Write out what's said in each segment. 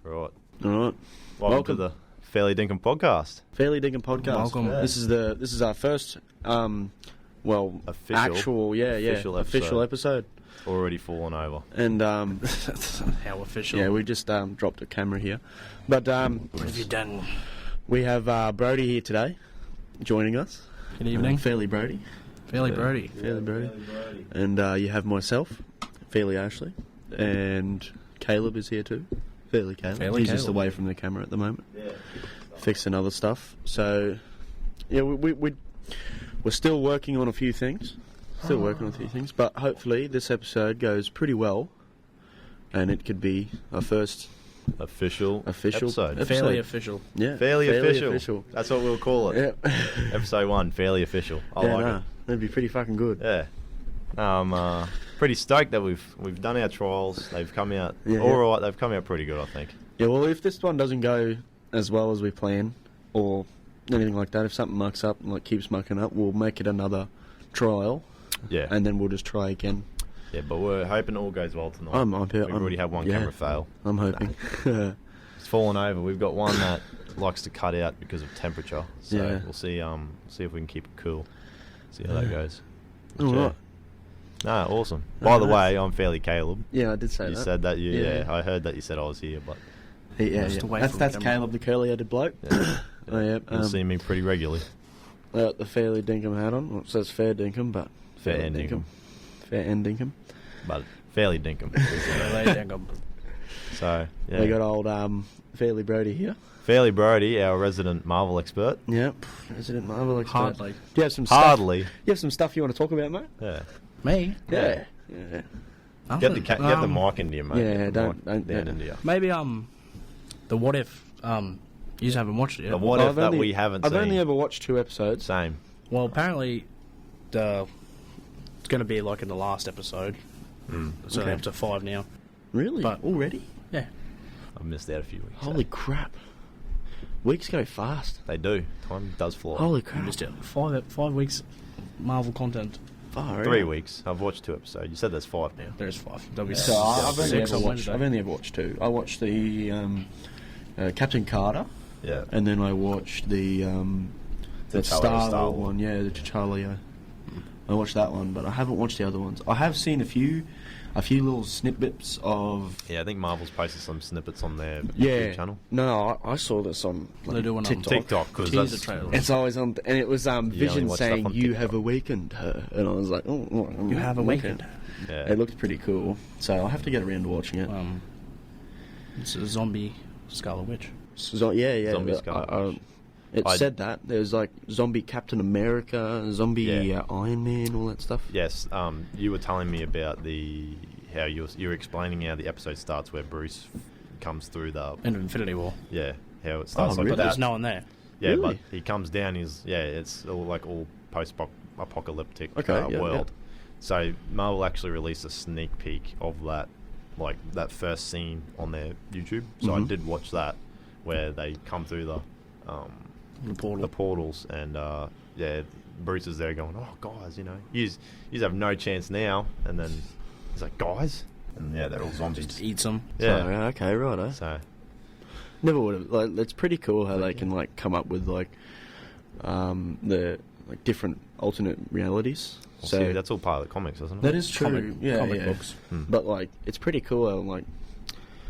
Right. All right. Welcome to the Fairly Dinkum podcast. Fairly Dinkum podcast. Welcome. Yeah. This is our first, official episode. Already fallen over. And How official. yeah, we just dropped a camera here, but What have you done? we have Brody here today, joining us. Good evening. Fairly Brody. Fairly Brody. Fairly Brody. And you have myself, Fairly Ashley, and Caleb is here too. Fairly Caleb. Fairly He's just Caleb. away from the camera at the moment, fixing other stuff. So, yeah, we're still working on a few things. But hopefully this episode goes pretty well, and it could be our first Official episode. Fairly official. Yeah, Fairly official. That's what we'll call it. Yeah, Episode 1, fairly official. I like it. That'd be pretty fucking good. Yeah. I'm pretty stoked that we've done our trials. They've come out all right. They've come out pretty good, I think. Yeah, well, if this one doesn't go as well as we plan, or anything like that, if something mucks up and keeps mucking up, we'll make it another trial. Yeah. And then we'll just try again. Yeah, but we're hoping all goes well tonight. We've already had one camera fail. I'm hoping. It's fallen over. We've got one that likes to cut out because of temperature. So we'll see if we can keep it cool. See how that goes. All right. No, awesome. By the way, I'm Fairly Caleb. Yeah, I did say that. You said that. I heard that you said I was here, but That's Caleb, the curly-headed bloke. yeah. Oh, yeah. You'll see me pretty regularly. I got the Fairly Dinkum hat on. Well, it says Fair Dinkum, but Fair and Dinkum. Fair and Dinkum. But Fairly Dinkum. Fairly Dinkum. So, yeah. We got old Fairly Brody here. Fairly Brody, our resident Marvel expert. Yep, resident Marvel expert. Hardly. Do you have some stuff? Hardly. You have some stuff you want to talk about, mate? Yeah. Me? Yeah. Get the mic into you, mate. Yeah, Get the don't mic down yeah. into you. Maybe the What If you haven't watched it yet. The what if that we haven't seen. I've only ever watched 2 episodes. Same. Well, apparently it's going to be like in the last episode. It's only Okay. up to 5 now. Really? But- already? Yeah. I've missed out a few weeks. Holy crap! Weeks go fast. They do. Time does fly. Holy You crap! missed it. 5 weeks Marvel content. Far 3 out. weeks. I've watched 2 episodes. You said there's 5 now. There's 5. There'll be So I've only 6 ever on watched. Wednesday. I've only ever watched 2. I watched the Captain Carter, Yeah. and then I watched the The Star Star Wars Wars. one. Yeah, the T'Challa. Yeah. I watched that one, but I haven't watched the other ones. I have seen a few little snippets of. Yeah, I think Marvel's posted some snippets on their Yeah. YouTube channel. No, I saw this on They're doing TikTok, because teaser that's... trailers. It's always on, and it was Vision watch stuff saying, on "You TikTok. have awakened her," and I was like, "Oh, You have awakened. Yeah. It looked pretty cool, so I'll have to get around to watching it. It's a zombie Scarlet Witch. Yeah. Zombie but Scarlet Witch. It said that there's zombie Captain America, zombie Iron Man, all that stuff. Yes, you were telling me about how you were explaining how the episode starts where Bruce comes through the... End of Infinity War. Yeah, how it starts really? like But that. there's no one there. Yeah, Really? but he comes down. It's all post-apocalyptic Okay, world. So Marvel actually released a sneak peek of that, that first scene on their YouTube. So I did watch that, where they come through the portals, and Bruce is there going, "Oh, guys, you have no chance now." And then he's like, "Guys," and they're all zombies. Just eats them. Yeah. So, okay, righto. So Never would have. It's pretty cool how they can come up with the different alternate realities. So see, that's all part of the comics, isn't it? that is true. Comic books. But it's pretty cool how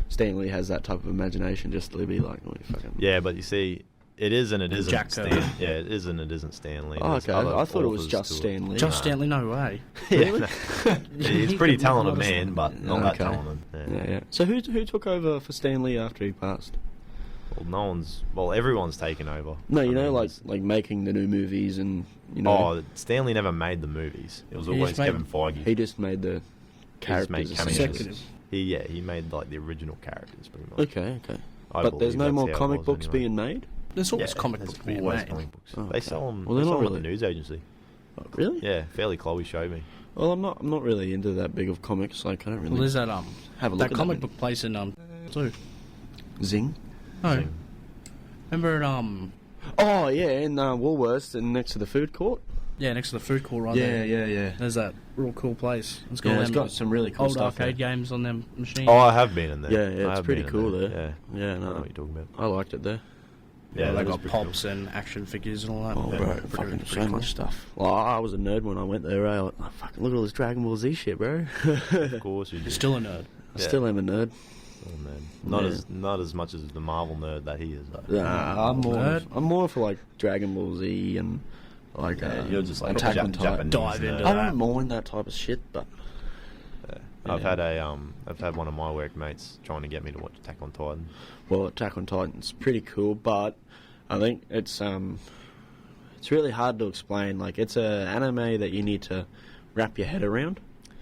Stan Lee has that type of imagination just to be like, "Oh, you fucking." Yeah, but you see, it is and it isn't. Jack Kirby. Yeah, it is and it isn't Stan Lee. Oh, There's okay. other I thought it was authors just to it. Stan Lee. Just Stanley, no way. Yeah, no. He's a pretty He could talented love us. man, but not that Okay. talented. Yeah. So who took over for Stan Lee after he passed? Everyone's taken over. No, I mean, like making the new movies and Stanley never made the movies. It was He always just made Kevin them. Feige. he just made the just made characters. cameos. essentially. Executive. He made the original characters pretty much. Okay. I But there's believe no that's more how it comic was books anyway. being made? There's always Yeah, comic there's books being always made. comic books. Oh, They okay. sell them. Well, they they're sell not them at the really- news agency. Oh, really? Yeah, fairly Chloe showed me. Well, I'm not really into that big of comics. I don't really Well, there's that have a look that at comic that book place in too. Zing. No, Zing. remember Oh yeah, in Woolworths and next to the food court. Yeah, next to the food court right Yeah, there. yeah. There's that real cool place. It's got, Yeah, all it's them got some really cool old stuff arcade there. games on them machines. Oh, I have been in there. Yeah, I it's have pretty been in cool there. there. Yeah. Yeah, I know no, what you're talking about. I liked it there. Yeah, they that was got pretty pops and action figures and all that. Oh, Yeah, bro, pretty fucking pretty so cool. much stuff. Well, I was a nerd when I went there. Like, oh, fucking look at all this Dragon Ball Z shit, bro. Of course you do. You're still a nerd. I still am a nerd. Oh, man. Yeah. Not as much as the Marvel nerd that he is, though. Nah, Nerd? I'm more for like Dragon Ball Z and like You're just like Attack on Titan. Japanese Dive nerd. into I that. don't mind that type of shit, but Yeah. Yeah. I've had one of my workmates trying to get me to watch Attack on Titan. well, Attack on Titan's pretty cool. But I think it's really hard to explain. Like, it's a anime that you need to wrap your head around.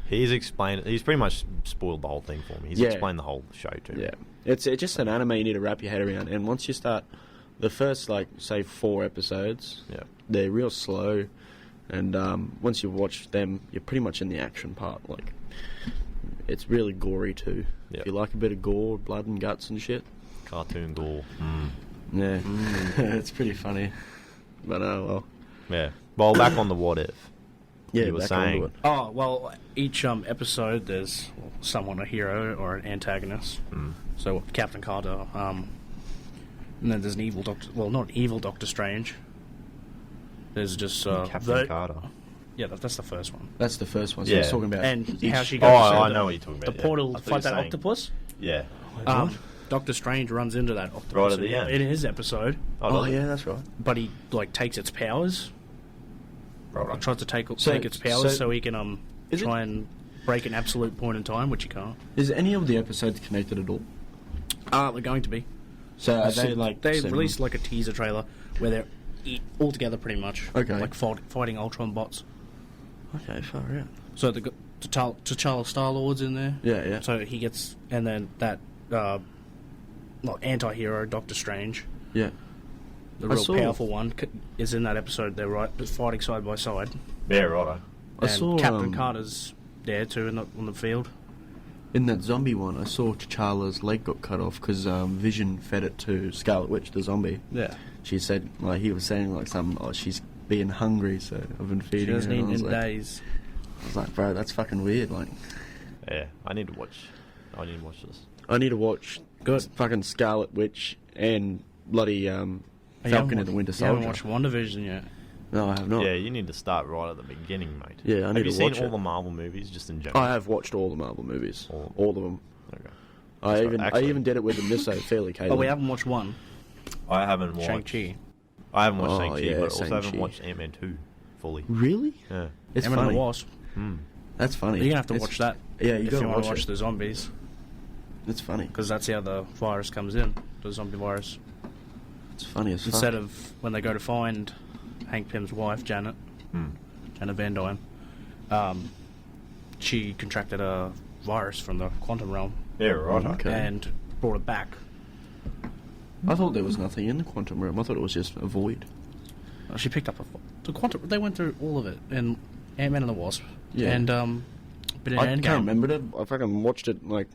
He's pretty much spoiled the whole thing for me. He's Yeah. explained the whole show to me. Yeah, it's just an anime you need to wrap your head around. And once you start the first, like, say 4 episodes, Yeah. they're real slow. And once you watch them, you're pretty much in the action part. Like, it's really gory too. Yeah. If you like a bit of gore, blood and guts and shit, Cartoon gore. yeah, it's pretty funny. But well, Yeah. Well, back on the what if. yeah, You were back onto saying. it. Oh, well, each episode there's someone a hero or an antagonist. So Captain Carter, and then there's an evil Doctor... Well, not an evil Doctor Strange. There's just... Captain Carter. Yeah, that's the first one. That's the first one. So Yeah. it's talking about And how she Oh, goes I through know what you're talking the about. yeah. portal I to thought fight you were that saying- octopus. Yeah. Doctor Strange runs into that octopus Right at the end. in his episode, Oh yeah, that's right. but he like takes its powers. Right. Tries to take So- its powers so- so he can Is it- try and break an absolute point in time, which he can't. Is any of the episodes connected at all? They're going to be. So are So they like they similar? released like a teaser trailer where they're all together pretty much. Okay. Like fighting Ultron bots. Okay, far out. So they got T'Challa Star-Lord's in there. Yeah, yeah. So he gets, and then that anti-hero Doctor Strange, Yeah. the I real saw- powerful one, is in that episode. They're fighting side by side. Yeah, righto. I And saw Captain Carter's there too on the field. in that zombie one. I saw T'Challa's leg got cut off because Vision fed it to Scarlet Witch, the zombie. Yeah. She said, like, he was saying like something. Oh, she's being hungry, so I've been She feeding her. doesn't and eat I was in like, days. I was like, bro, that's fucking weird. Like, Yeah, I need to watch this. I need to watch Good. fucking Scarlet Witch and bloody Falcon and the Winter You haven't Soldier. watched WandaVision yet. No, I have not. Yeah, you need to start right at the beginning, mate. Yeah, I Have need you to seen watch all it. the Marvel movies, just in general? I have watched all the Marvel movies, All- all of them. Okay. I That's even right, I actually- even did it with the Misso fairly, Caleb. Oh, we haven't watched one. I haven't watched. Shang-Chi. I haven't watched Oh, Shang-Chi, yeah, but also haven't Shang-Chi. watched Ant-Man 2 fully. Really? Yeah. It's Ant-Man and funny. the Wasp. That's funny. You're gonna have to It's- watch that. Yeah, you if gotta you want watch to watch it. the zombies, It's funny. because that's how the virus comes in, the zombie virus. It's funny as fuck. Instead of when they go to find Hank Pym's wife, Janet Van Dyne, she contracted a virus from the quantum realm Yeah, right. Okay. and brought it back. I thought there was nothing in the quantum realm. I thought it was just a void. She picked up the quantum. They went through all of it in Ant-Man and the Wasp. Yeah. And but in I Endgame, can't remember it. I fucking watched it like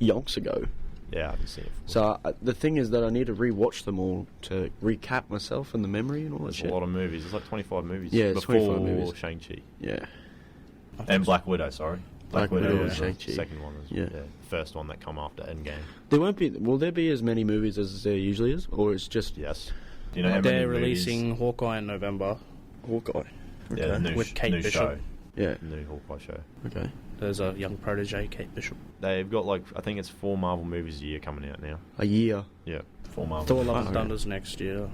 yonks ago. Yeah, I haven't seen it. So the thing is that I need to rewatch them all to recap myself and the memory and all that There's shit. a lot of movies. It's like 25 movies. Yeah, it's before 25 movies. Shang-Chi. Yeah. And Black Widow, sorry. Black Widow was and the Shang-Chi. second one. Yeah. The first one that come after Endgame. There won't be. Will there be as many movies as there usually is, or it's just Yes. Do you know how many they're movies- releasing Hawkeye in November. Hawkeye? Yeah, the new, with Kate new Bishop. show. Yeah. The new Hawkeye show. Okay. There's a young protege, Kate Bishop. They've got like, I think it's 4 Marvel movies a year coming out now. A year. Yeah, 4 Marvel Thor: movies. Love Oh, and yeah. Thunder's next year.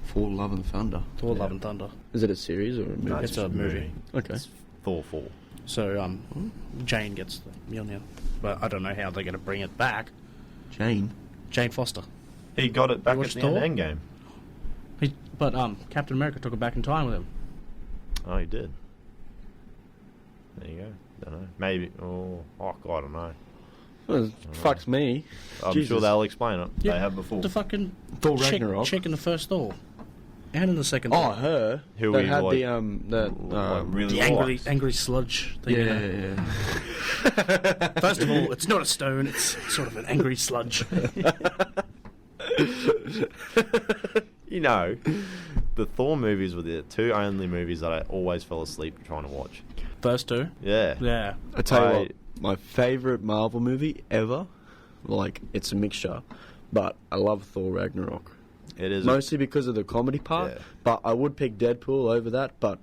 For Love and Thunder. Thor: Yeah. Love and Thunder. Is it a series or a movie? No, It's a movie. Okay. It's Thor 4. So Jane gets the Mjolnir, but I don't know how they're going to bring it back. Jane. Jane Foster. He got it back at watched the end Thor? of Endgame. But Captain America took it back in time with him. Oh, he did. There you go. Don't know. Maybe. Oh, God, I don't know. Well, it fucks me. I'm Jesus. sure they'll explain it. They have before. The fucking Thor chick, Ragnarok. chick in the first Thor, and in the second. Oh, Thor. her. Who that we had like- the really The angry sludge thing. yeah, you know. yeah. First of all, it's not a stone; it's sort of an angry sludge. You know, the Thor movies were the two only movies that I always fell asleep trying to watch. First two? Yeah. Yeah. I tell you what, my favourite Marvel movie ever, like, it's a mixture, but I love Thor Ragnarok. It is. Mostly because of the comedy part, Yeah. but I would pick Deadpool over that, but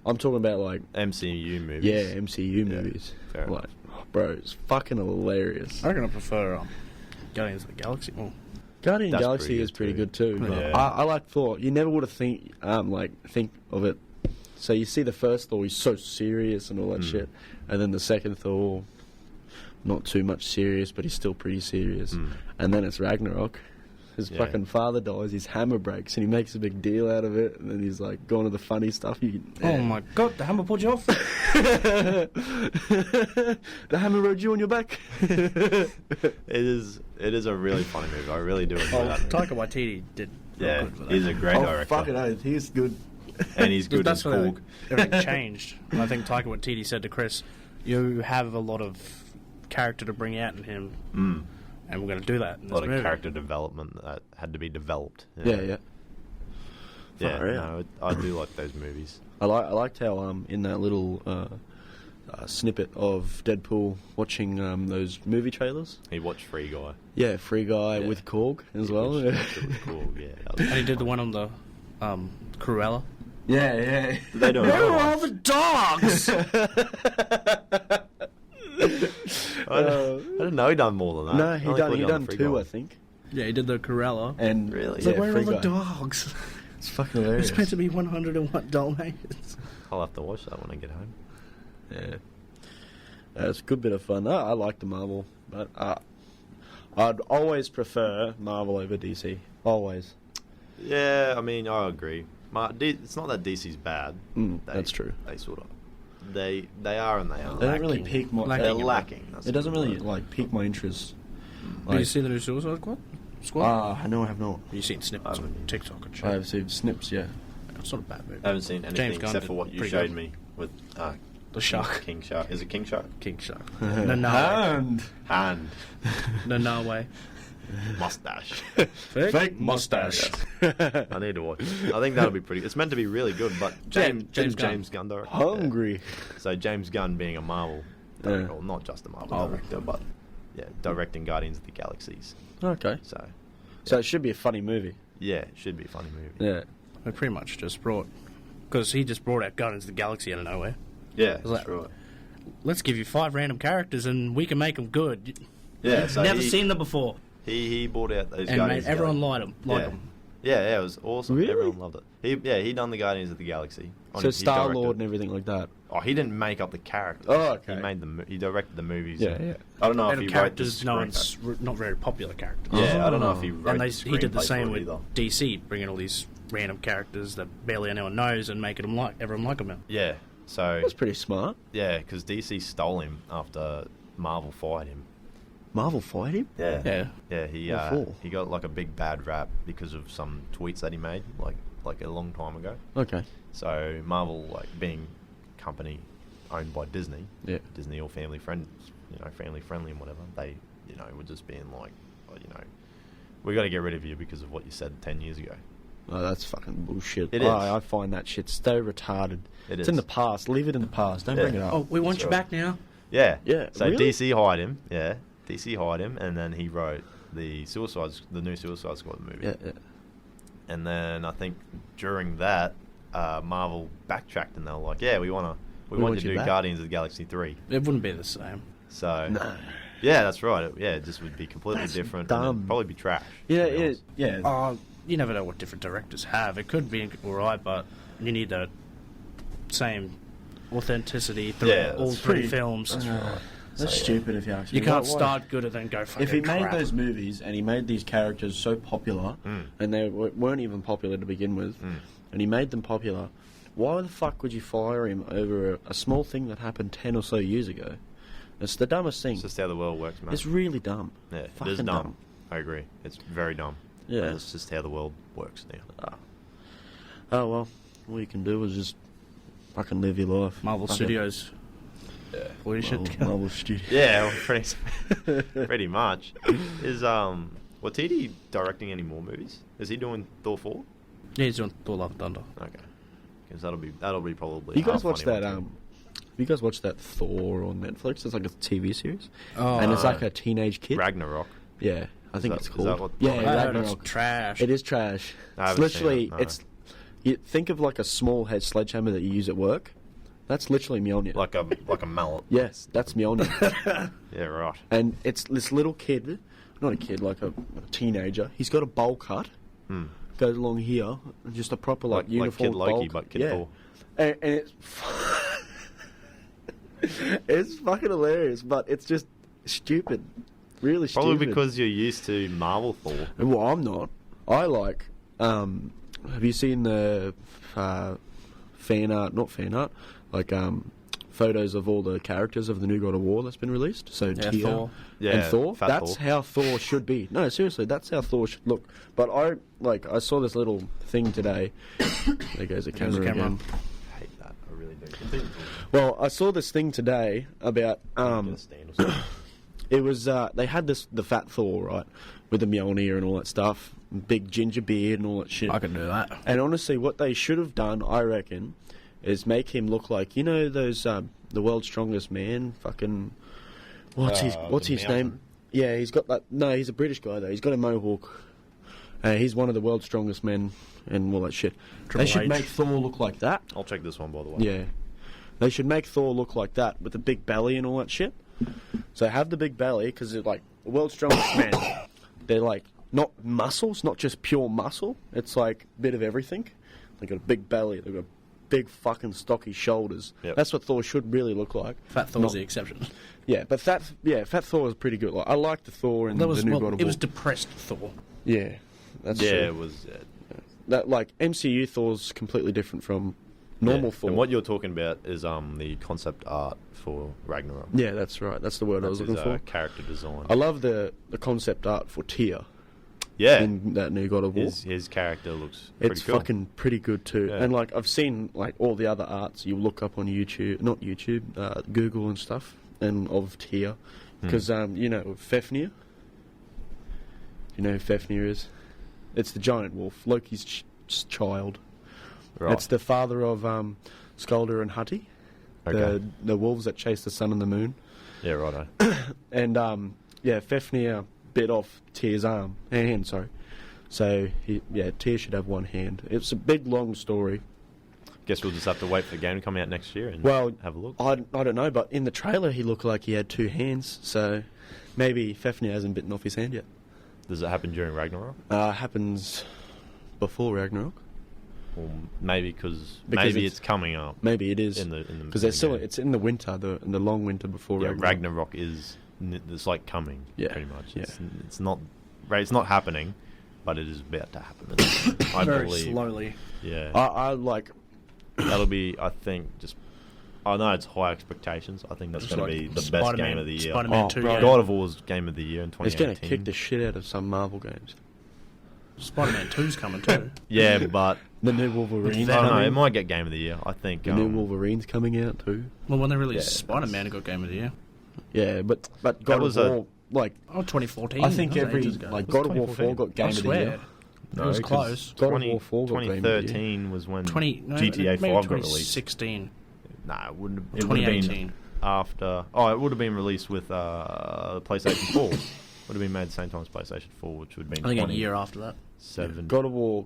I'm talking about, like... MCU movies. Yeah, MCU movies. fair Like, enough. bro, it's fucking hilarious. I reckon I prefer Guardians of the Galaxy. Oh. Guardian That's Galaxy pretty is good pretty too. good too. But Yeah. I like Thor. You never would have think of it. So you see the first Thor, he's so serious and all that shit, and then the second Thor, not too much serious, but he's still pretty serious. And then it's Ragnarok. His Yeah. fucking father dies, his hammer breaks, and he makes a big deal out of it. And then he's like going to the funny stuff. Oh my god, the hammer pulled you off? The hammer rode you on your back. It is a really funny movie. I really do enjoy that movie. Taika Waititi did real Yeah, good for that. he's a great Oh, director. fucking oath, he's good. And he's good That's as where Korg. everything changed. And I think Taika Waititi said to Chris, you have a lot of character to bring out in him, and we're going to do that in A this lot of movie. character development that had to be developed. Yeah. Yeah, Far out. no, I do like those movies. I liked how in that little snippet of Deadpool watching those movie trailers. He watched Free Guy. Yeah, Free Guy Yeah. with Korg as He well. watched it was cool, yeah. That was- And he did the one on the Cruella. Yeah. Did they do Where another are one? all the dogs? I didn't know he done more than that. No, I he only done thought done Free two, Guy. I think. Yeah, he did the Cruella. And Really? It's like, yeah, where are Free all the Guy. dogs? It's fucking hilarious. It's meant to be 101 Dalmatians. I'll have to watch that when I get home. Yeah. It's a good bit of fun. I like the Marvel, but I'd always prefer Marvel over DC. Always. Yeah, I mean, I agree. It's not that DC's bad. That's true. They sort of... They are and they aren't. They don't really Lacking. pique my... Lacking. They're in lacking. That's It doesn't the really, word. like, pique my interest. Did you see the new Suicide Squad? No, I have not. You've seen snippets on TikTok and shit. I have seen snips, yeah. It's not a bad movie. I haven't seen anything James Gunn except did for what you pretty showed good. me with The Shark. King Shark. Is it King Shark? King Shark. No Hand. way. Mustache. Fake mustache. I need to watch it. I think that'll be pretty... It's meant to be really good, but James Gunn. James Gunn directed it. Hungry. Yeah. So James Gunn being a Marvel director, well, not just a Marvel director, but directing Guardians of the Galaxies. Okay. So It should be a funny movie. yeah, it should be a funny movie. Yeah. We pretty much just brought... Because he just brought out Guardians of the Galaxy out of nowhere. Yeah, Like- that's right. Let's give you 5 random characters and we can make them good. Yeah, You've so never he- seen them before. He brought out those And Guardians. made of the everyone Galaxy. like them. Yeah, it was awesome. Really? Everyone loved it. He done the Guardians of the Galaxy. So He Star directed- Lord and everything like that. Oh, he didn't make up the characters. Oh, okay. He made the he directed the movies. Yeah, yeah. I don't know if And he wrote the characters, no screenplay. one's not very popular characters. Yeah, I don't know if he Oh. wrote And he did the screenplay same for it with either. DC, bringing all these random characters that barely anyone knows and making them everyone like them. Yeah, so That's pretty smart. yeah, because DC stole him after Marvel fired him. Marvel fight him? Yeah. Yeah. What for? He got like a big bad rap because of some tweets that he made like a long time ago. Okay. So Marvel, like being a company owned by Disney, Yeah. Disney all family friendly and whatever, they were just being like, we got to get rid of you because of what you said 10 years ago. Oh, that's fucking bullshit. It is. I find that shit so retarded. It It's is. in the past. Leave it in the past. Don't Yeah. bring it up. Oh, we want That's you right. back now. Yeah. Yeah, So really? DC hired him. Yeah. DC hired him, and then he wrote the new Suicide Squad movie. Yeah. And then I think during that, Marvel backtracked and they were like, "Yeah, we want you to do back." Guardians of the Galaxy 3." It wouldn't be the same. So No. yeah, that's right. It just would be completely That's different. And dumb. it'd probably be trash. Yeah, to be honest. yeah. You never know what different directors have. It could be alright, but you need the same authenticity through Yeah, all that's 3 pretty- films. That's So, stupid if you ask me. You can't Why- start good and then go fucking If he made crap. those movies and he made these characters so popular, and they weren't even popular to begin with, and he made them popular, why the fuck would you fire him over a small thing that happened 10 or so years ago? It's the dumbest thing. It's just how the world works, man. It's really dumb. Yeah, it Fucking is dumb. I agree. It's very dumb. Yeah. But it's just how the world works now. Oh well, all you can do is just fucking live your life. Marvel Fucking- Studios. Yeah. What you should Marvel Studios. Yeah, well, pretty much. Is Waititi directing any more movies? Is he doing Thor 4? Yeah, he's doing Thor: Love and Thunder. Okay, because that'll be probably. You guys a watch funny that? one too. You guys watch that Thor on Netflix? It's like a TV series, Oh, and it's like a teenage kid. Ragnarok. Yeah, I think that- it's is called. that what- yeah, I heard It's Ragnarok. trash. It is trash. I It's haven't literally seen it, no. it's. You think of like a small head sledgehammer that you use at work. That's literally Mjolnir. Like a mallet. Yes, that's Mjolnir. Yeah, right. And it's this little kid, not a kid, like a teenager. He's got a bowl cut, goes along here, and just a proper like uniform Kid Loki, bowl but cut. Kid Thor. And it's it's fucking hilarious, but it's just stupid, really Probably stupid. because you're used to Marvel Thor. Well, I'm not. I like. Have you seen the fan art? Not fan art, like photos of all the characters of the new God of War that's been released. So Yeah, Tyr Thor. Yeah, and Thor. Fat That's Thor. how Thor should be. No, seriously, that's how Thor should look. But I saw this little thing today. There goes the camera, camera. again. I hate that. I really do. Well, I saw this thing today about Get a stand or something. it was they had the fat Thor, right, with the Mjolnir and all that stuff, big ginger beard and all that shit. I can do that. And honestly, what they should have done, I reckon, is make him look like, you know, those the world's strongest man, fucking what's his the name? mountain. Yeah, he's got that. No, he's a British guy though. He's got a mohawk. He's one of the world's strongest men and all that shit. Triple They should H. make Thor look like that. I'll check this one, by the way. Yeah, they should make Thor look like that with the big belly and all that shit. So have the big belly because they're like the world's strongest men. They're like not muscles, not just pure muscle. It's like a bit of everything. They got a big belly. They got big fucking stocky shoulders. Yep. That's what Thor should really look like. Fat Thor's Not- the exception. Yeah, but Fat Thor is pretty good. Like, I like the Thor in That was the new well, God of it War. was depressed Thor. Yeah, that's Yeah, true. it was. That like MCU Thor's completely different from normal Thor. And what you're talking about is the concept art for Ragnarok. Yeah, that's right. That's the word I That's was his looking for. character design. I love the concept art for Tyr Yeah, in that new God of War. his character looks pretty It's cool. fucking pretty good too. Yeah. And like I've seen like all the other arts you look up on YouTube, not YouTube, Google and stuff, and of Tyr, because you know Fafnir. You know who Fafnir is? It's the giant wolf, Loki's child. Right. It's the father of Skaldur and Hati, Okay. the wolves that chase the sun and the moon. Yeah, righto. And yeah, Fafnir bit off Tyr's hand. Sorry. So Tyr should have one hand. It's a big long story. Guess we'll just have to wait for the game to come out next year and Well, have a look. I don't know, but in the trailer he looked like he had two hands. So maybe Fafnir hasn't bitten off his hand yet. Does it happen during Ragnarok? Happens before Ragnarok. Or maybe Because maybe it's- it's coming up. Maybe it is In the because there's still game. it's in the winter, the long winter before Yeah, Ragnarok. Ragnarok is it's like coming. Yeah, pretty much. yeah. It's not happening, but it is about to happen. I Very believe. slowly. Yeah, I like. that'll be. I think just. I know it's high expectations. I think that's Just going to like be the best Spider-Man- game of the year. Spider-Man Oh, 2 bro. game. God of War's game of the year in It's 2018. going to kick the shit out of some Marvel games. Spider-Man 2's coming too. Yeah, but The new Wolverine's I don't know. coming. It might get game of the year. I think. The new Wolverine's coming out too. Well, when they released Yeah, Spider-Man, it got Game of the Year. Yeah, but God was of a- War, like Oh, 2014. I think that was every ages ago. like Was it God of War 4 2014? got Game I of the swear. Year. It was close. God of War 4 got Game of the Year. 2013 was when 20, no, GTA 5 maybe got released. 2016. Nah, it wouldn't. It would have 2018. been after. Oh, it would have been released with PlayStation 4. Would have been made the same time as PlayStation 4, which would have been I think a year after that. 4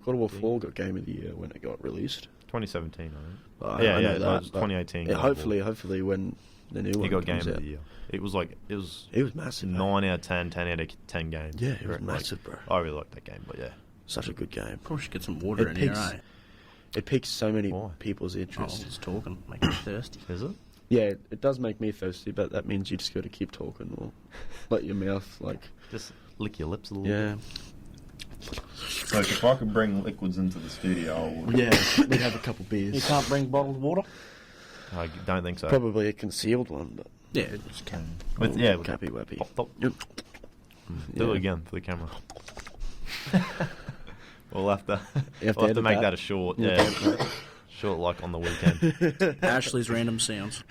got Game of the Year when it got released. 2017, I think. I Yeah, know yeah, that, no, it was but 2018 Yeah, God of War. hopefully when the new one He got Game comes of out. the Year. It was like it was It was massive. mate. 9 out of 10, 10 out of 10 game. Yeah, it was Like, massive, bro. I really liked that game, but yeah. Such a good game. Probably should get some water It in here, peaks- eh? It piques so many Why? people's Oh, interest. just talking, making me thirsty. Is it? Yeah, it does make me thirsty, but that means you just got to keep talking or let your mouth Just lick your lips a little yeah. So if I could bring liquids into the studio, I would. Yeah, we have a couple beers. You can't bring bottled water? I don't think so. Probably a concealed one, but Yeah, it just can. With, yeah, cappy wappy. pop, pop. Yep. Do Yeah. it again for the camera. We'll have to, You have to we'll have to edit make that? that a short. Yeah, Yeah. Short like on the weekend. Ashley's random sounds.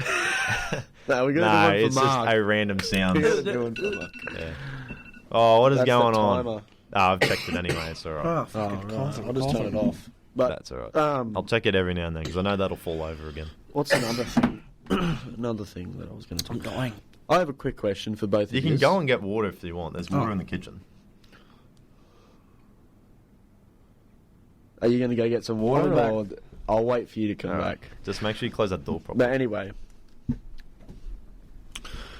No, we're No, gonna do one it's for just Mark. a random sound. We're gonna do one for Mark. Yeah. Oh, what is That's the going on? timer. Oh, I've checked it anyway. It's alright. Oh, right. I'll just turn it off. But That's all right. I'll check it every now and then because I know that'll fall over again. What's another thing? Another thing that I was going to I'm talk about. dying. I have a quick question for both of you. You can go and get water if you want. There's water in the kitchen. Are you going to go get some water, I'll or I'll wait for you to come All right. back? Just make sure you close that door properly. But anyway,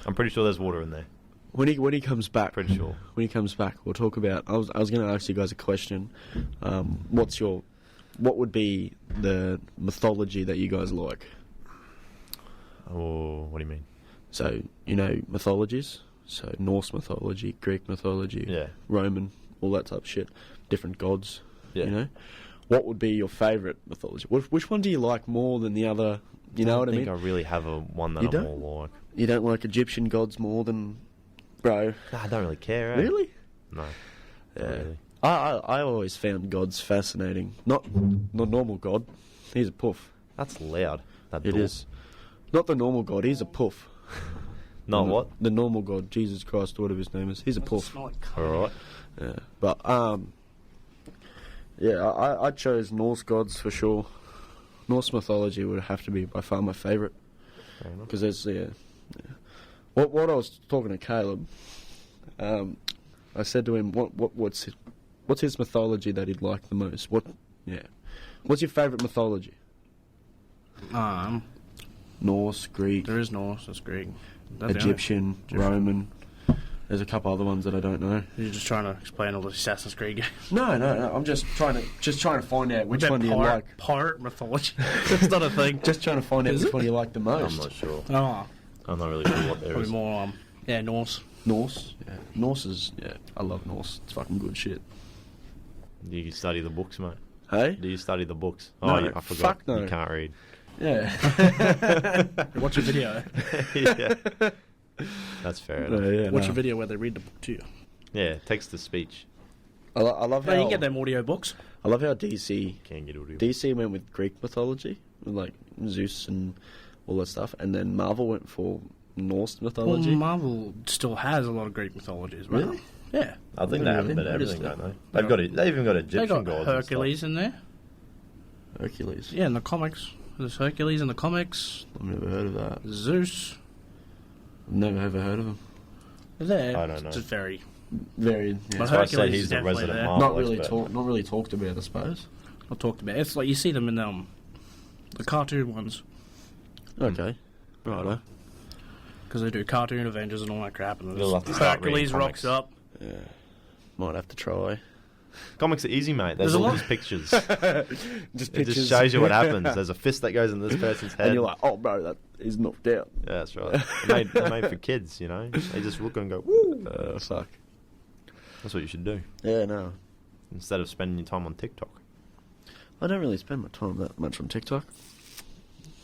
I'm pretty sure there's water in there. when he comes back, Pretty sure. when he comes back, we'll talk about. I was going to ask you guys a question. What would be the mythology that you guys like? Oh, what do you mean? So mythologies. So Norse mythology, Greek mythology, Yeah. Roman, all that type of shit. Different gods. Yeah. What would be your favourite mythology? Which one do you like more than the other? You know what I mean? I think I really have one that You I'm don't? more like. You don't like Egyptian gods more than, bro? Nah, I don't really care. Really? No. Yeah. Not really. I always found gods fascinating. Not the normal god. He's a puff. That's loud. That It door. is. Not the normal god. He's a puff. Not what? The normal god, Jesus Christ, whatever his name is. He's a puff. All right. Yeah. But yeah, I chose Norse gods for sure. Norse mythology would have to be by far my favourite Fair enough. because there's What I was talking to Caleb, I said to him, what's his mythology that he'd like the most? What's your favourite mythology? Norse, Greek, There is Norse, that's Greek. That's the Egyptian, Egyptian. Roman. There's a couple other ones that I don't know. only- You're just trying to explain all the Assassin's Creed games. No. I'm just trying to find out which What one do you about like. pirate mythology. That's not a thing. Just trying to find out Is which it? one you like the most. I'm not sure. Oh, I'm not really sure what there probably is. more, Norse. Norse. Yeah. Norse is. Yeah. I love Norse. It's fucking good shit. Do you study the books, mate? Hey. Do you study the books? No, I forgot. fuck no. You can't read. Yeah. Watch a video. Yeah. That's fair enough. yeah. Watch no. a video where they read the book to you. Yeah, text to speech. I love No, how you can get them audio books. I love how DC Can't get audio. went with Greek mythology, with like Zeus and all that stuff, and then Marvel went for Norse Well, mythology. Marvel still has a lot of Greek mythology as well. Really? Yeah. I think they have a bit of Noticed everything, that. don't they? They've got it. They even got They Egyptian got gods. Hercules in there. Hercules. Yeah, in the comics. There's Hercules in the comics. I've never heard of that. Zeus. I've never ever heard of him. There. I don't know. It's just very. Very. But That's why I say Hercules he's is the definitely resident there. Marvel Not really talked about, I suppose. Not talked about. It's like you see them in the cartoon ones Okay. Righto. because they do cartoon Avengers and all that crap. And You'll have to start Hercules reading rocks comics. up. Yeah. Might have to try. Comics are easy, mate. There's There's a all lot- these pictures. Just It just shows you what happens. There's a fist that goes in this person's head. And you're like, oh, bro, that is knocked out. Yeah, that's right. They're made for kids, you know. They just look and go, woo. Fuck. That's what you should do Yeah, no. instead of spending your time on TikTok. I don't really spend my time that much on TikTok.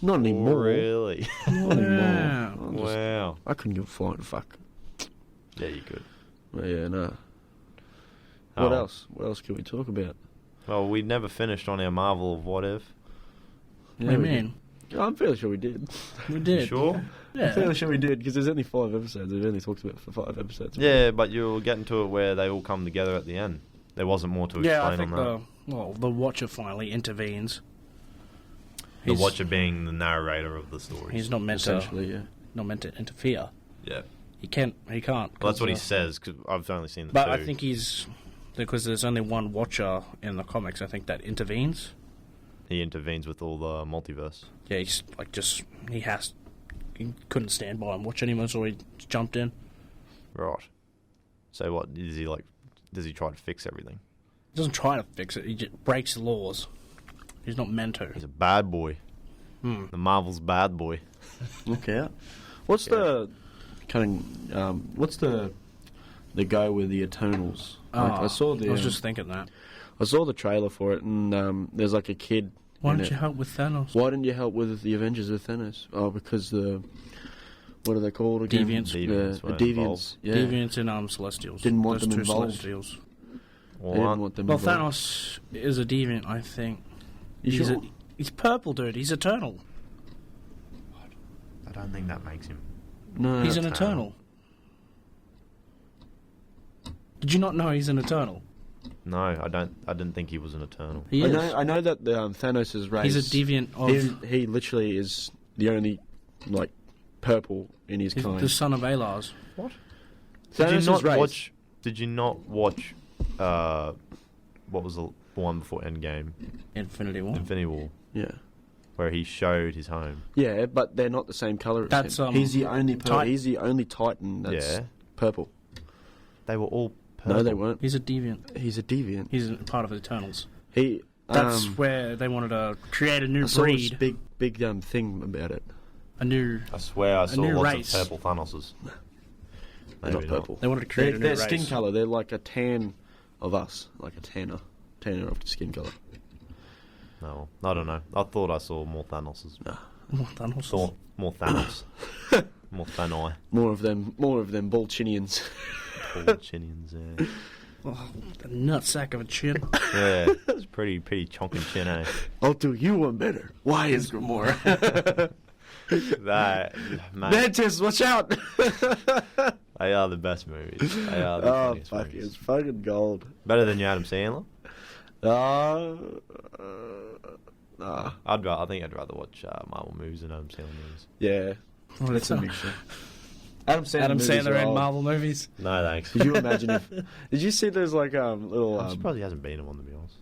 Not anymore. Really? Not anymore. Yeah. I'm just- Wow. I couldn't give a flying fuck. Yeah, you could. But yeah, no. What Oh. else? What else can we talk about? Well, we never finished on our Marvel of What If. What do you we mean? did. I'm fairly sure we did. We You did. sure? I'm Yeah. fairly sure we did because there's only 5 episodes. We've only talked about it for 5 episodes. Yeah, but you're getting to it where they all come together at the end. There wasn't more to explain Yeah, I think on that. the Watcher finally intervenes. The He's- Watcher being the narrator of the story. He's not meant to. Essentially, yeah. Not meant to interfere. Yeah. He can't. He can't. Well, that's what he 'cause, says, because I've only seen the But two. I think he's because there's only one Watcher in the comics. I think that intervenes. He intervenes with all the multiverse. Yeah, he's like he couldn't stand by and watch anymore, so he jumped in. Right. So what, is he like, does he try to fix everything? He doesn't try to fix it. He just breaks the laws. He's not meant to. He's a bad boy. The Marvel's bad boy. Look out. What's the what's the go with the Eternals? Like, I saw the I was just thinking that. I saw the trailer for it, and there's like a kid. Why in don't it. you help with Thanos? Why didn't you help with the Avengers with Thanos? Oh, because what are they called again? Deviants. Deviants The weren't Deviants. involved. Yeah. Deviants and Celestials. Didn't want Those them two involved. Celestials. They didn't want them Well, involved. Thanos is a deviant, I think. You he's sure? He's purple, dude. He's eternal. I don't think that makes him. No. He's an Eternal. eternal. Did you not know he's an eternal? No, I don't. I didn't think he was an Eternal. He is. I know that Thanos' race. He's a deviant of... He literally is the only, like, purple in his He's kind. the son of Alars. What? Thanos' race. Did you not watch? What was the one before Endgame? Infinity War. Infinity War, Yeah. where he showed his home. Yeah, but they're not the same colour as That's, him. He's the only He's the only Titan that's Yeah. purple. They were all purple. No, they weren't. He's a deviant. He's a deviant. He's a part of the Eternals. He. That's where they wanted to create a new I saw this breed. big thing about it. A new... I swear I saw new lots race. of purple Thanoses. They're not purple. They wanted to create a new Their race. skin colour, they're like a tan of us. Like a tanner of the skin colour. No, I don't know. I thought I saw more Thanoses. More Thanos. Saw more Thanos. More Thanoi. More of them Bolchinians. Chinians, yeah. Oh, the nutsack of a chin. Yeah, it's pretty chonking chin, eh? I'll do you one better. Why is Gamora? That, mate, Mantis, watch out! they are the best movies. They are the Oh, funniest fuck, movies. it's fucking gold. Better than your Adam Sandler? I think I'd rather watch Marvel movies than Adam Sandler movies. Yeah. Oh, It's a mixture. Adam Sandler, Adam movies Sandler are in old. Marvel movies. No, thanks. Could you imagine if... Did you see those, like, little... I'm surprised he hasn't been in one, to be honest.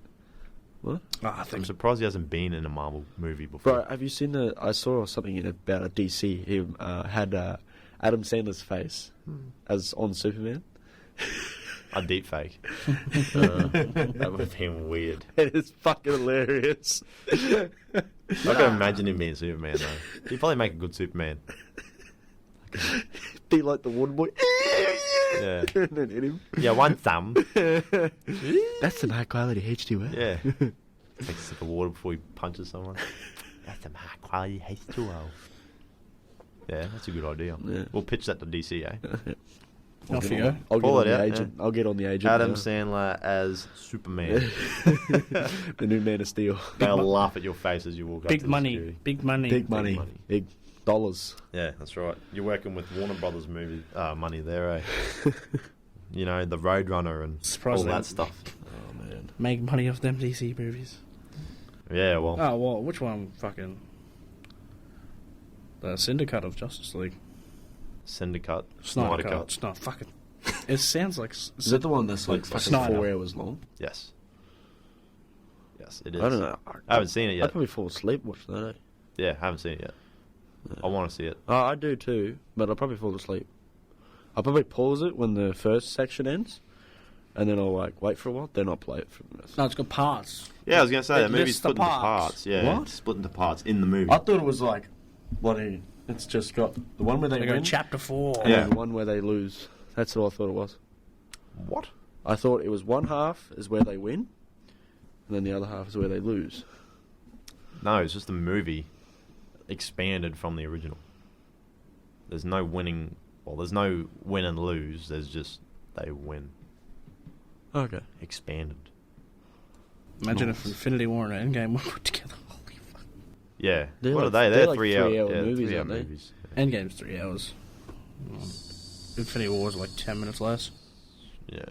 What? Oh, I I'm think surprised he hasn't been in a Marvel movie before. Bro, have you seen the... I saw something about a DC. He had Adam Sandler's face as on Superman. A deep fake. That would have been weird. It is fucking hilarious. I can imagine him being Superman, though. He'd probably make a good Superman. Be like the Wooden Boy. Yeah. And then hit him. Yeah, one thumb. That's some high quality H2O. Yeah. Takes a sip of water before he punches someone. That's some high quality H2O. Yeah, that's a good idea. Yeah. We'll pitch that to DC, eh? off you go. I'll get Pull on it the out, agent. yeah. I'll get on the agent. Adam Sandler as Superman. The new Man of Steel. They'll laugh at your face as you walk up to Big the money. security. Big money. Big money. money. Big dollars. Yeah, that's right. You're working with Warner Brothers movie money there, eh? You know, the Roadrunner and Surprisingly. all that stuff. Oh, man. Make money off them DC movies. Yeah, well, Oh, well, which one fucking... The Syndicate of Justice League. Syndicate, Snyder Snyder Cut. Cut. It's not fucking... It sounds like... Is that the one that's like fucking Snyder. 4 hours long? Yes. Yes, it is. I don't know. I haven't seen it yet. I'd probably fall asleep watching that. Yeah, I haven't seen it yet. I want to see it. Oh, I do too, but I'll probably fall asleep. I'll probably pause it when the first section ends, and then I'll like wait for a while, then I'll play it for the rest. No, it's got parts. Yeah, I was going to say, It that movie's lists the split into parts. parts. Yeah, What? split into parts in the movie. I thought it was like bloody. It's just got the one where they They go win, chapter 4. and Yeah. then the one where they lose. That's what I thought it was. What? I thought it was one half is where they win, and then the other half is where they lose. No, it's just the movie expanded from the original. There's no winning. Well, there's no win and lose. There's just they win. Okay. Expanded. Imagine Nice. if Infinity War and Endgame were put together. Holy fuck. Yeah. They're What like- are they? they're They're like 3 hour, three-hour yeah, movies, 3 hour aren't they? movies. Endgame's 3 hours. Infinity War is like 10 minutes less. Yeah.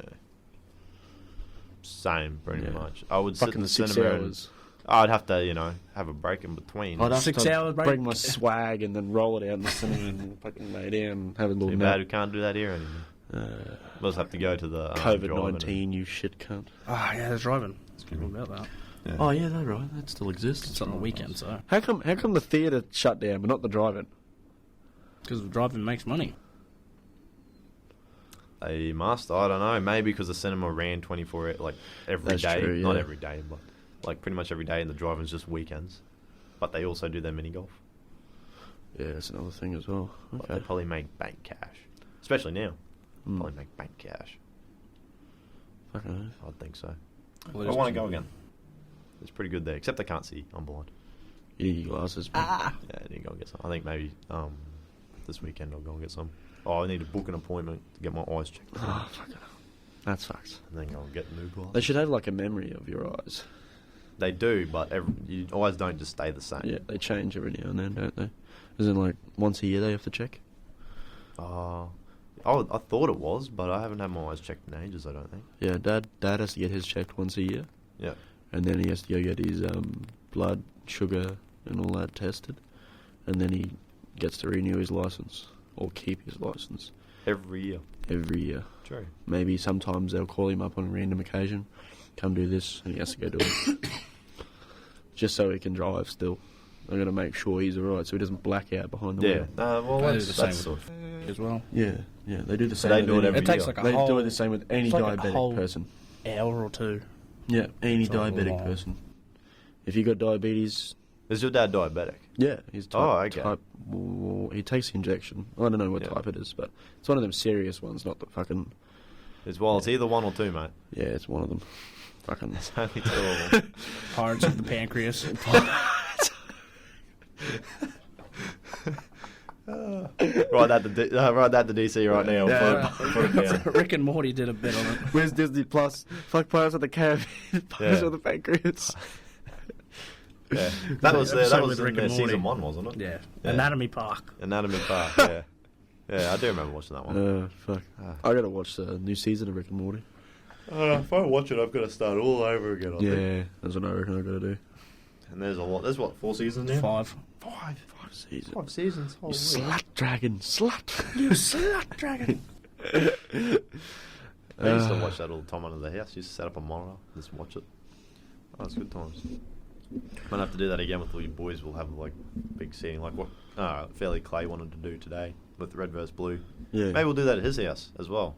Same, pretty Yeah. much. I would sit in Fucking the 6 cinema. hours. I'd have to, have a break in between. I'd have 6 to hours break. bring my swag and then roll it out in the cinema and fucking lay down and have a little Too bad we nap. can't do that here anymore. We'll just have to go to the COVID-19, you shit cunt. Ah, yeah, there's driving. It's good about that. Oh yeah, that's right. That still exists. It's on the weekend, so. How come the theatre shut down but not the drive-in? Because driving makes money. They must. I don't know. Maybe because the cinema ran 24 like every That's day. true, Not yeah. every day, but like pretty much every day, and the driving's just weekends. But they also do their mini golf. Yeah, that's another thing as well. But they Okay. probably make bank cash, especially now. Mm. Probably make bank cash. Fucking hell. I'd think so. Well, I want to go again. It's pretty good there, except I can't see. I'm blind. You need your glasses. Yeah, I need to go and get some. I think maybe this weekend I'll go and get some. Oh, I need to book an appointment to get my eyes checked, Oh, fuck it. That's fucked. and then go and get new glasses. They should have like a memory of your eyes. They do, but your eyes don't just stay the same. Yeah, they change every now and then, don't they? Is it like once a year they have to check? I I thought it was, but I haven't had my eyes checked in ages, I don't think. Yeah, Dad has to get his checked once a year. Yeah. And then he has to go get his blood, sugar, and all that tested. And then he gets to renew his license, or keep his license. Every year. Every year. True. Maybe sometimes they'll call him up on a random occasion, come do this, and he has to go do it. Just so he can drive still. I'm going to make sure he's alright so he doesn't black out behind the wheel. Well, They do that's the same sort as well. Yeah, they do the same. they with do it any- every It takes year. like a They whole... do it the same with any it's like a diabetic whole person. hour or two. Yeah, any It's not diabetic long. person. If you got diabetes, Is your dad diabetic? yeah, he's type. Oh, okay. He takes the injection. I don't know what Yeah. type it is, but it's one of them serious ones, not the fucking. It's either 1 or 2, mate. Yeah, it's one of them. Fucking. It's only 2 of them. Pirates of the pancreas. Write that to DC right now. Yeah. Put it down. Rick and Morty did a bit on it. Where's Disney Plus? Fuck Pirates of the Caribbean. Pirates Yeah. of the Pancreas. Yeah. That was Episode that was with in Rick and Morty. season 1, wasn't it? Yeah. Yeah. Anatomy Park. Anatomy Park. Yeah. Yeah, I do remember watching that one. Fuck. Ah. I gotta watch the new season of Rick and Morty. If I watch it, I've got to start all over again. I think. Yeah, that's what I reckon I gotta do. And there's a lot. There's what, 4 seasons now? 5. 5 Season. 5 seasons. You Holy. slut dragon, slut. You slut dragon. I used to watch that all the time under the house. Used to set up a monitor, just watch it. Oh, it's good times. Might have to do that again with all you boys. We'll have like big seating, like what Fairly Clay wanted to do today with Red vs Blue. Yeah. Maybe we'll do that at his house as well.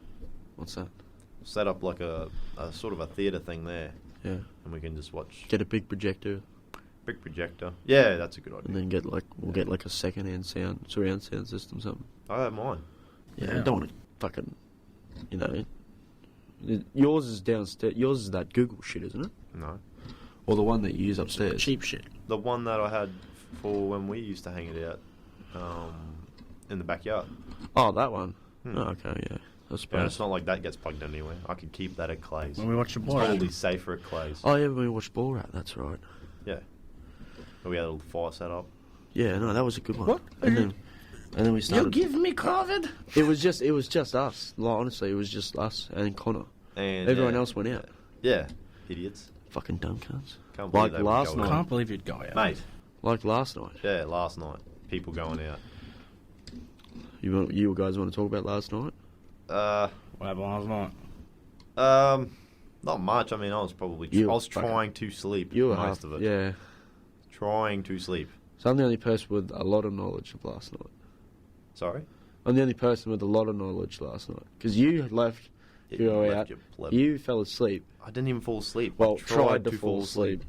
What's that? Set up like a sort of a theatre thing there, Yeah. and we can just watch. Get a big projector, Big projector. Yeah, that's a good idea. and then we'll get like a second-hand surround sound system, something. I have mine. Yeah. Yeah. I don't want to fucking, you know. Yours is downstairs. Yours is that Google shit, isn't it? No, Or the one that you use upstairs? Cheap shit. the one that I had for when we used to hang it out in the backyard. Oh, that one. Hmm. Oh, okay, yeah. I Yeah, suppose. it's not like that gets plugged in anywhere. I could keep that at Clay's. When we watched the It's boy. probably safer at Clay's. Oh, yeah, when we watched Ball Rat, that's right. Yeah. But we had a little fire set up. Yeah, no, that was a good one. What? And then we You started. give me COVID? It was just us. Like, honestly, it was just us and Connor. And Everyone else went out. Yeah. Idiots. Fucking dumb cunts. Can't Like believe they would last go I night. out. can't believe you'd go out. Mate. Like last night. Yeah, last night. People going out. You guys want to talk about last night? What happened last night? Not much. I mean, I was probably You I was fucking- trying to sleep You were most half, of it. yeah. Trying to sleep. So I'm the only person with a lot of knowledge of last night. Sorry. I'm the only person with a lot of knowledge last night. Because you had left, Yeah, you you were left out, your pleb. you fell asleep. I didn't even fall asleep. Well, I tried to fall asleep.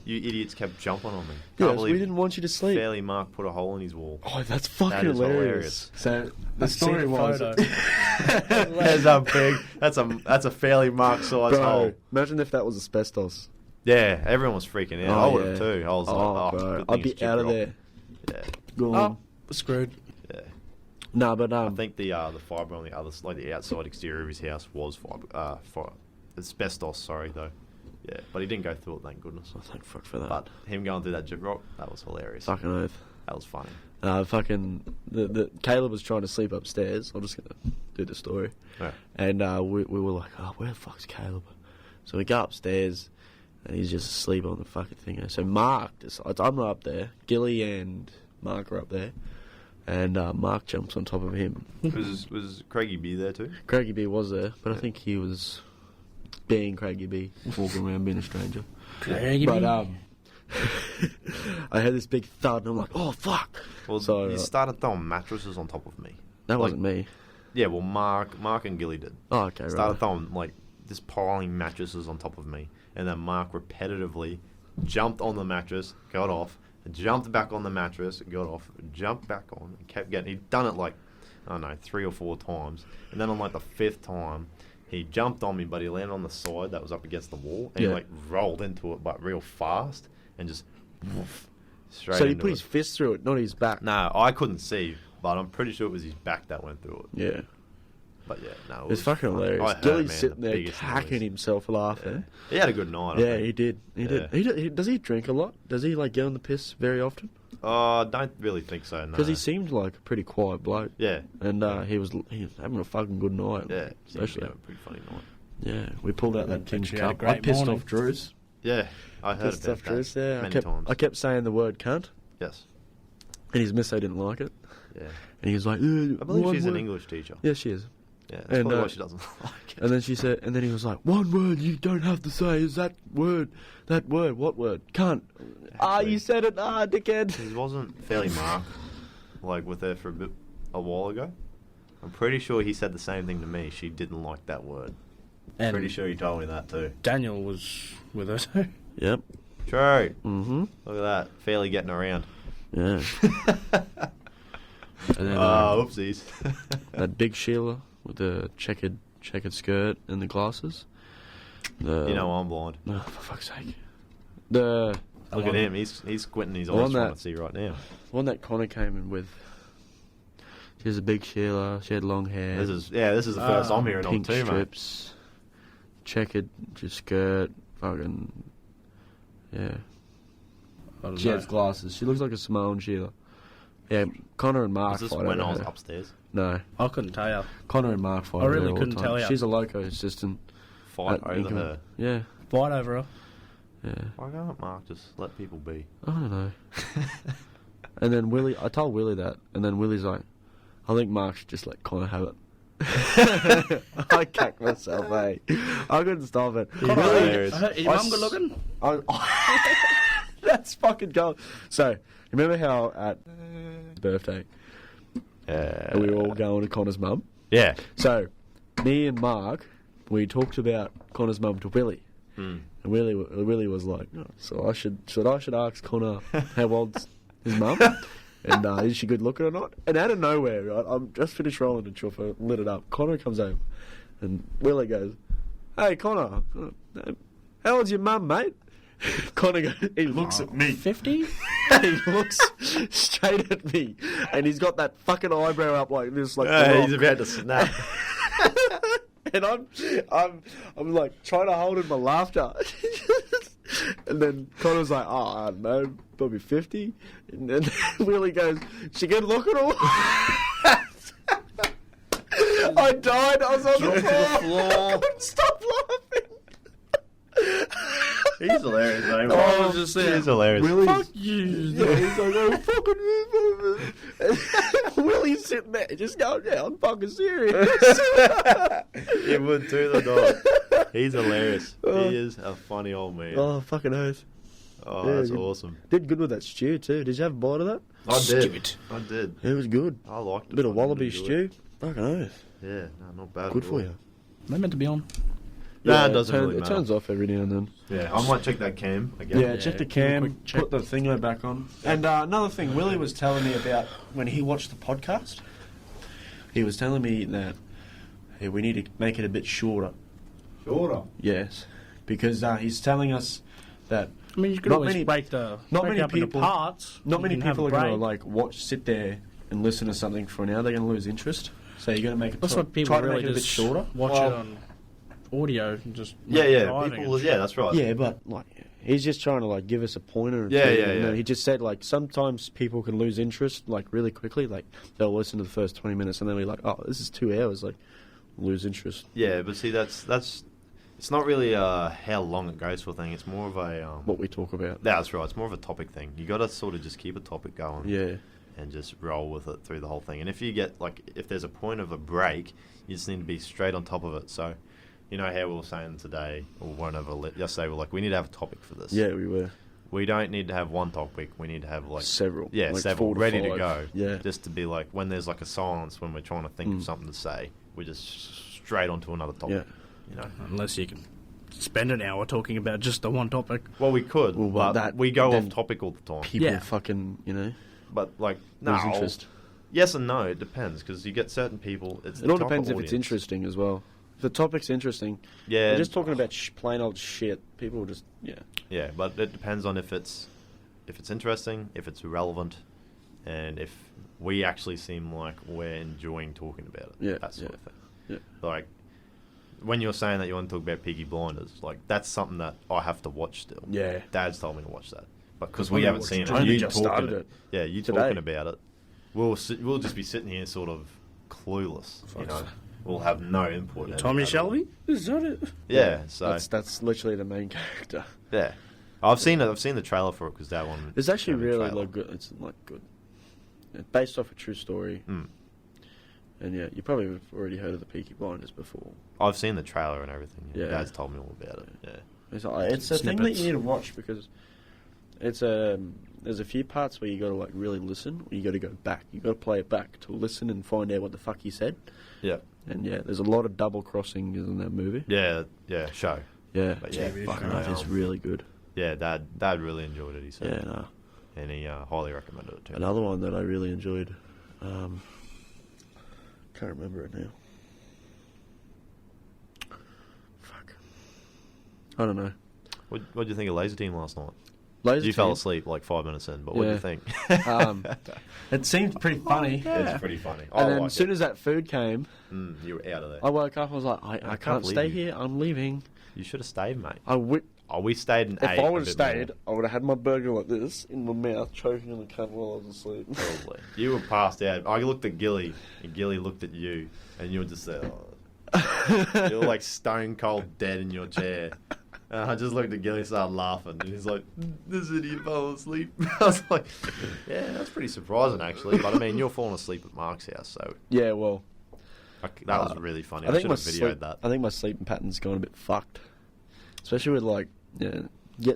You idiots kept jumping on me. Yes, Can't we believe didn't want you to sleep. Fairly Mark put a hole in his wall. Oh, that's fucking That is hilarious. So the I've seen story the was, photo. There's a big. That's a Fairly Mark size bro, hole. imagine if that was asbestos. Yeah, everyone was freaking out. I would have too. I was like, bro, good thing I'd be it's out of chip there. rock. Gone. Oh, screwed. Yeah, yeah. No, but I think the fibre on the other, like the outside exterior of his house was for asbestos. Sorry though. Yeah, but he didn't go through it. Thank goodness. oh, thank fuck for that. But him going through that jib rock, that was hilarious. Fucking oath. That was funny. Fucking the Caleb was trying to sleep upstairs. I'm just gonna do the story. Yeah. And we were like, oh, where the fuck's Caleb? So we go upstairs, and he's just asleep on the fucking thing. So Mark decides, I'm not up there. Gilly and Mark are up there. And Mark jumps on top of him. Was Craigie B there too? Craigie B was there, but I think he was being Craigie B, walking around being a stranger. Craigie But B. I had this big thud, and I'm like, oh, fuck. Well, So, you started throwing mattresses on top of me. That like- wasn't me. Yeah, well, Mark and Gilly did. Oh, okay, Started right. throwing like just piling mattresses on top of me, and then Mark repetitively jumped on the mattress, got off, jumped back on the mattress, got off, jumped back on, and kept getting. He'd done it like I don't know 3 or 4 times, and then on like the 5th time, he jumped on me, but he landed on the side that was up against the wall, and Yeah. he like rolled into it, but real fast, and just woof, straight. So he into put it. his fist through it, not his back. No, I couldn't see, but I'm pretty sure it was his back that went through it. Yeah. But yeah, no, It's fucking hilarious. I heard, Gilly's man, sitting the there biggest hacking noise. himself laughing. He had a good night. I Yeah, think. he did. He did. Does he drink a lot? Does he like get on the piss very often? I don't really think so. No. Because he seemed like a pretty quiet bloke. Yeah. And he was having a fucking good night. Yeah. Especially. He had a pretty funny night. Yeah, we pulled out that King's She had a Cup. I great pissed morning. off Drews. Yeah, I heard Pissed about off Drews. that Yeah, many times. I kept saying the word cunt, Yes. and his misso didn't like it. Yeah. And he was like, I believe one she's an word." English teacher. Yeah, she is. Yeah, that's And, probably why she doesn't like it. And then she said, and then he was like, one word you don't have to say is that word. That word. What word? Cunt. You said it. Dickhead. He wasn't fairly Mark, like with her for a while ago. I'm pretty sure he said the same thing to me. She didn't like that word. And Pretty sure he told me that too. Daniel was with her too. Yep. True. Mm-hmm. Look at that. Fairly getting around. Yeah. And then, Oopsies. that big Sheila with the checkered skirt and the glasses. You know I'm blind. Oh, for fuck's sake. The Look at him. He's squinting his The one eyes trying that- to see right now. one that Connor came in with. She was a big Sheila. She had long hair. This is the first I'm hearing of pink too, mate. strips. Checkered just skirt. Fucking. Yeah. I don't She know. has glasses. She looks like a Samoan Sheila. Yeah, Connor and Mark Was this fight when over I was her. upstairs? No, I couldn't tell you. Connor and Mark fight I over really her all couldn't the time. tell ya. She's a loco assistant. Fight at over Dinkum. her. Yeah, Fight over her. yeah. Why can't Mark just let people be? I don't know. And then Willie, I told Willie that, and then Willie's like, I think Mark should just let Connor have it. I cacked myself, eh? I couldn't stop it. Connor, hilarious. is your mum good looking? That's fucking gold. So, remember how at his birthday we were all going to Connor's mum? Yeah. So, me and Mark, we talked about Connor's mum to Willie. Mm. And Willie was like, oh, so I should ask Connor how old's his mum? And is she good looking or not? And out of nowhere, right, I'm just finished rolling the chufa, lit it up. Connor comes home, and Willie goes, "Hey, Connor, how old's your mum, mate?" Connor goes, he looks at me. 50? He looks straight at me, and he's got that fucking eyebrow up like this, like He's about to snap. and I'm like trying to hold in my laughter. And then Connor's like, oh, I don't know, probably 50. And then Willie goes, she good looking or what? I died. I was on the floor. I couldn't stop laughing. He's hilarious, mate. I was just there. He's hilarious. Willie's, Fuck you. Yeah, he's like, oh, fucking. Willie's sitting there just going, yeah, I'm fucking serious. He would too, the dog. He's hilarious. He is a funny old man. Oh, fucking oath. Oh, Yeah, that's good. awesome. Did good with that stew too. Did you have a bite of that? I did. Stupid. I did. It was good. I liked it. A bit of I wallaby did enjoy stew. it. Fucking oath. Yeah, no, not bad. Good at for all. you. They meant to be on. Nah, it doesn't really It matter. turns off every now and then. Yeah, I might check that cam again. Yeah, check the cam, quick check. put the thingo back on. And another thing Willie was telling me about when he watched the podcast, he was telling me that hey, we need to make it a bit shorter. Shorter. Yes, because he's telling us that I mean, you could Not always many- break the not break many up into people- parts. not You many can have people a are going to break. like sit there and listen to something for an hour. They're going to lose interest. So you're going to make it. That's what people try to really make it a bit just shorter. watch Well- it on audio and just Yeah. driving People, and yeah, shit. that's right. Yeah, but like he's just trying to like give us a pointer. And Yeah, thing, yeah, you know, yeah. he just said like sometimes people can lose interest like really quickly. Like they'll listen to the first 20 minutes and then be like, oh, this is 2 hours. Like lose interest. Yeah, but see, that's it's not really how long it goes for thing. It's more of a What we talk about. That's right. It's more of a topic thing. You got to sort of just keep a topic going. Yeah. And just roll with it through the whole thing. And if you get if there's a point of a break, you just need to be straight on top of it. So, you know how we were saying today or whenever, yesterday, we're like, we need to have a topic for this. Yeah, we were. We don't need to have one topic. We need to have Several. Yeah, Like several 4 to ready to 5. go. Yeah. Just to be like when there's like a silence when we're trying to think of something to say, we're just straight onto another topic. Yeah. You know. Unless you can spend an hour talking about just the one topic. Well, we could, Well, but that- we go then off topic all the time. People Yeah. fucking, you know, But like, lose no. interest. Yes and no. It depends because you get certain people. It's It the all type depends of if it's audience. interesting as well. If the topic's interesting, Yeah. we're just talking about plain old shit. People will just, yeah. Yeah, but it depends on if it's interesting, if it's relevant, and if we actually seem like we're enjoying talking about it. Yeah, That sort yeah. of thing. Yeah. Like, when you're saying that you want to talk about Peaky Blinders, like, that's something that I have to watch still. Yeah. Dad's told me to watch that. Because Well, we you haven't watched seen it. it. I only You just talking started it. it Yeah, you today. talking about it. We'll just be sitting here sort of clueless, you know. We'll have no input. in it Tommy at all. Shelby? Is that it? Yeah, so That's literally the main character. yeah, I've seen it. I've seen the trailer for it because Dad wanted. It's actually to show me the really trailer. like good. It's like good. It's based off a true story. Mm. And yeah, you probably have already heard of the Peaky Blinders before. I've seen the trailer and everything. Yeah. Dad's told me all about it. Yeah. It's a thing that Snippets. you need to watch because it's there's a few parts where you got to like really listen. Or you got to go back. You got to play it back to listen and find out what the fuck he said. Yeah. And yeah, there's a lot of double crossing in that movie. Yeah. Show. Yeah, But yeah, TV fucking show. hell, it's really good. Yeah, Dad really enjoyed it. He said. Yeah, no. And he highly recommended it too. Another one that I really enjoyed. Can't remember it now. Fuck. I don't know. What do you think of Laser Team last night? Laser You fell Team? asleep like 5 minutes in, but what do Yeah. you think? It seemed pretty funny. It's pretty funny. And then as soon as that food came, you were out of there. I woke up. I was like, I can't can't believe stay you. here. I'm leaving. You should have stayed, mate. If We stayed and ate. I a would have bit stayed, more. I would have had my burger like this in my mouth, choking on the cunt while I was asleep. Probably. You were passed out. I looked at Gilly, and Gilly looked at you, and you were just there. You were like stone cold dead in your chair. And I just looked at Gilly and started laughing. And he's like, this idiot fell asleep. I was like, yeah, that's pretty surprising, actually. But I mean, you're falling asleep at Mark's house, so Yeah, well, that was really funny. I think should my have videoed sleep, that. I think my sleeping pattern's gone a bit fucked, especially with like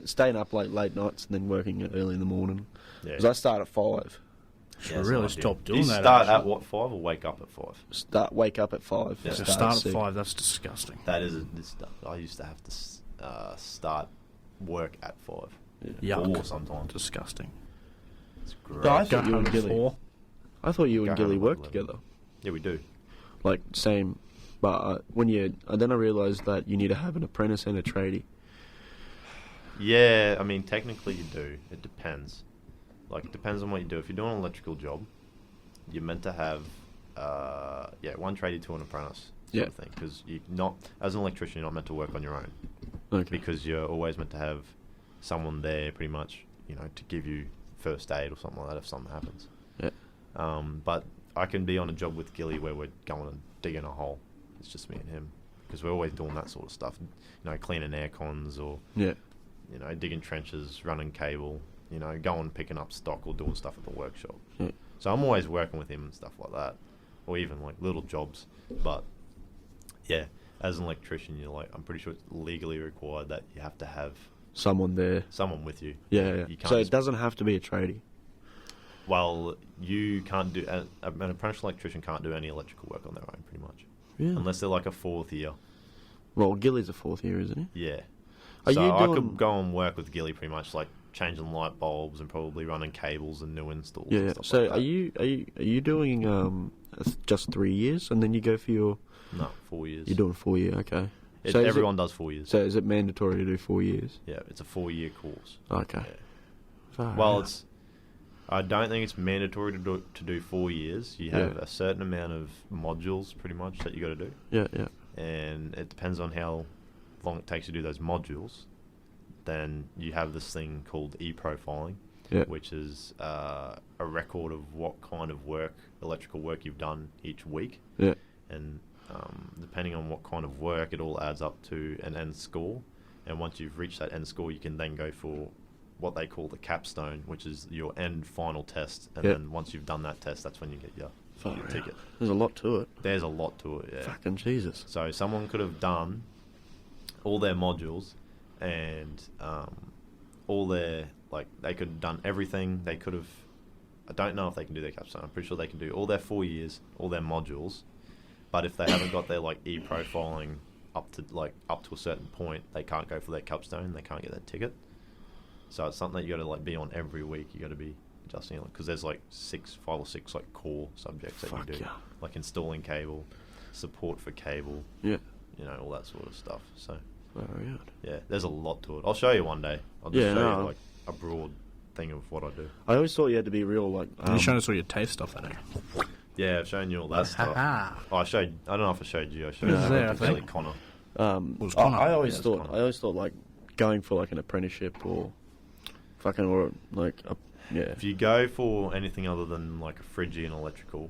staying up late nights and then working early in the morning. Yeah. Because I start at 5. Should it's really not ideal. stop Do doing you that. start at actually. what, 5 or wake up at 5? Wake up at 5. Yeah. So start start at 6. 5, that's disgusting. That is I used to have to start work at 5. Yuck. 4 sometimes. Disgusting. It's gross. But I Go thought you home and at Gilly. 4. I thought you Go and home Gilly at worked 11. together, Yeah, we do. like same. But then I realised that you need to have an apprentice and a tradie. Yeah, I mean, technically you do. It depends. Like, it depends on what you do. If you're doing an electrical job, you're meant to have, one tradie to an apprentice sort of thing. Because as an electrician, you're not meant to work on your own. Okay. Because you're always meant to have someone there, pretty much, to give you first aid or something like that if something happens. Yeah. But I can be on a job with Gilly where we're going and digging a hole. It's just me and him. Because we're always doing that sort of stuff. Cleaning air cons or... Yeah. digging trenches, running cable, going picking up stock or doing stuff at the workshop. Yeah. So I'm always working with him and stuff like that, or even like little jobs. But yeah, as an electrician, I'm pretty sure it's legally required that you have to have Someone there. someone with you. Yeah. You can't So it just- doesn't have to be a tradie. Well, you can't do an apprentice electrician can't do any electrical work on their own, pretty much, Yeah. unless they're like a 4th year. Well, Gilly's a 4th year, isn't he? Yeah. Are So you I doing- could go and work with Gilly pretty much, like changing light bulbs and probably running cables and new installs. Yeah. And stuff So like that. are you doing just 3 years and then you go for your? No, 4 years. You're doing 4 year. Okay. So is Everyone does 4 years. So is it mandatory to do 4 years? Yeah, it's a 4-year course. Okay. Yeah. Far Well, out. I don't think it's mandatory to do 4 years. You have Yeah. a certain amount of modules, pretty much, that you got to do, Yeah. and it depends on how long it takes to do those modules. Then you have this thing called e-profiling, Yeah. which is a record of what kind of electrical work you've done each week, Yeah. and depending on what kind of work, it all adds up to an end score. And once you've reached that end score, you can then go for what they call the capstone, which is your end final test. And Yeah. then once you've done that test, that's when you get your Far out. ticket. There's a lot to it. There's a lot to it, yeah. Fucking Jesus. So someone could have done all their modules and all their, they could have done everything. They could have, I don't know if they can do their capstone. I'm pretty sure they can do all their 4 years, all their modules. But if they haven't got their, e-profiling up to a certain point, they can't go for their capstone. They can't get their ticket. So it's something that you got to, be on every week. You got to be adjusting it, because there's, 5 or 6, core subjects that Fuck you do. yeah. Like installing cable, support for cable, Yeah. all that sort of stuff. So, Far out. yeah, there's a lot to it. I'll show you one day. I'll just Yeah, show no. you, a broad thing of what I do. I always thought you had to be real, You're showing us all your taste stuff, I think. Yeah, I've shown you all that stuff. Oh, I don't know if I showed you. I showed It was there, I Kelly think. Connor. was Connor. I Yeah, always it was thought Connor. I always thought like going for like an apprenticeship or fucking or like yeah. If you go for anything other than like a Phrygian electrical,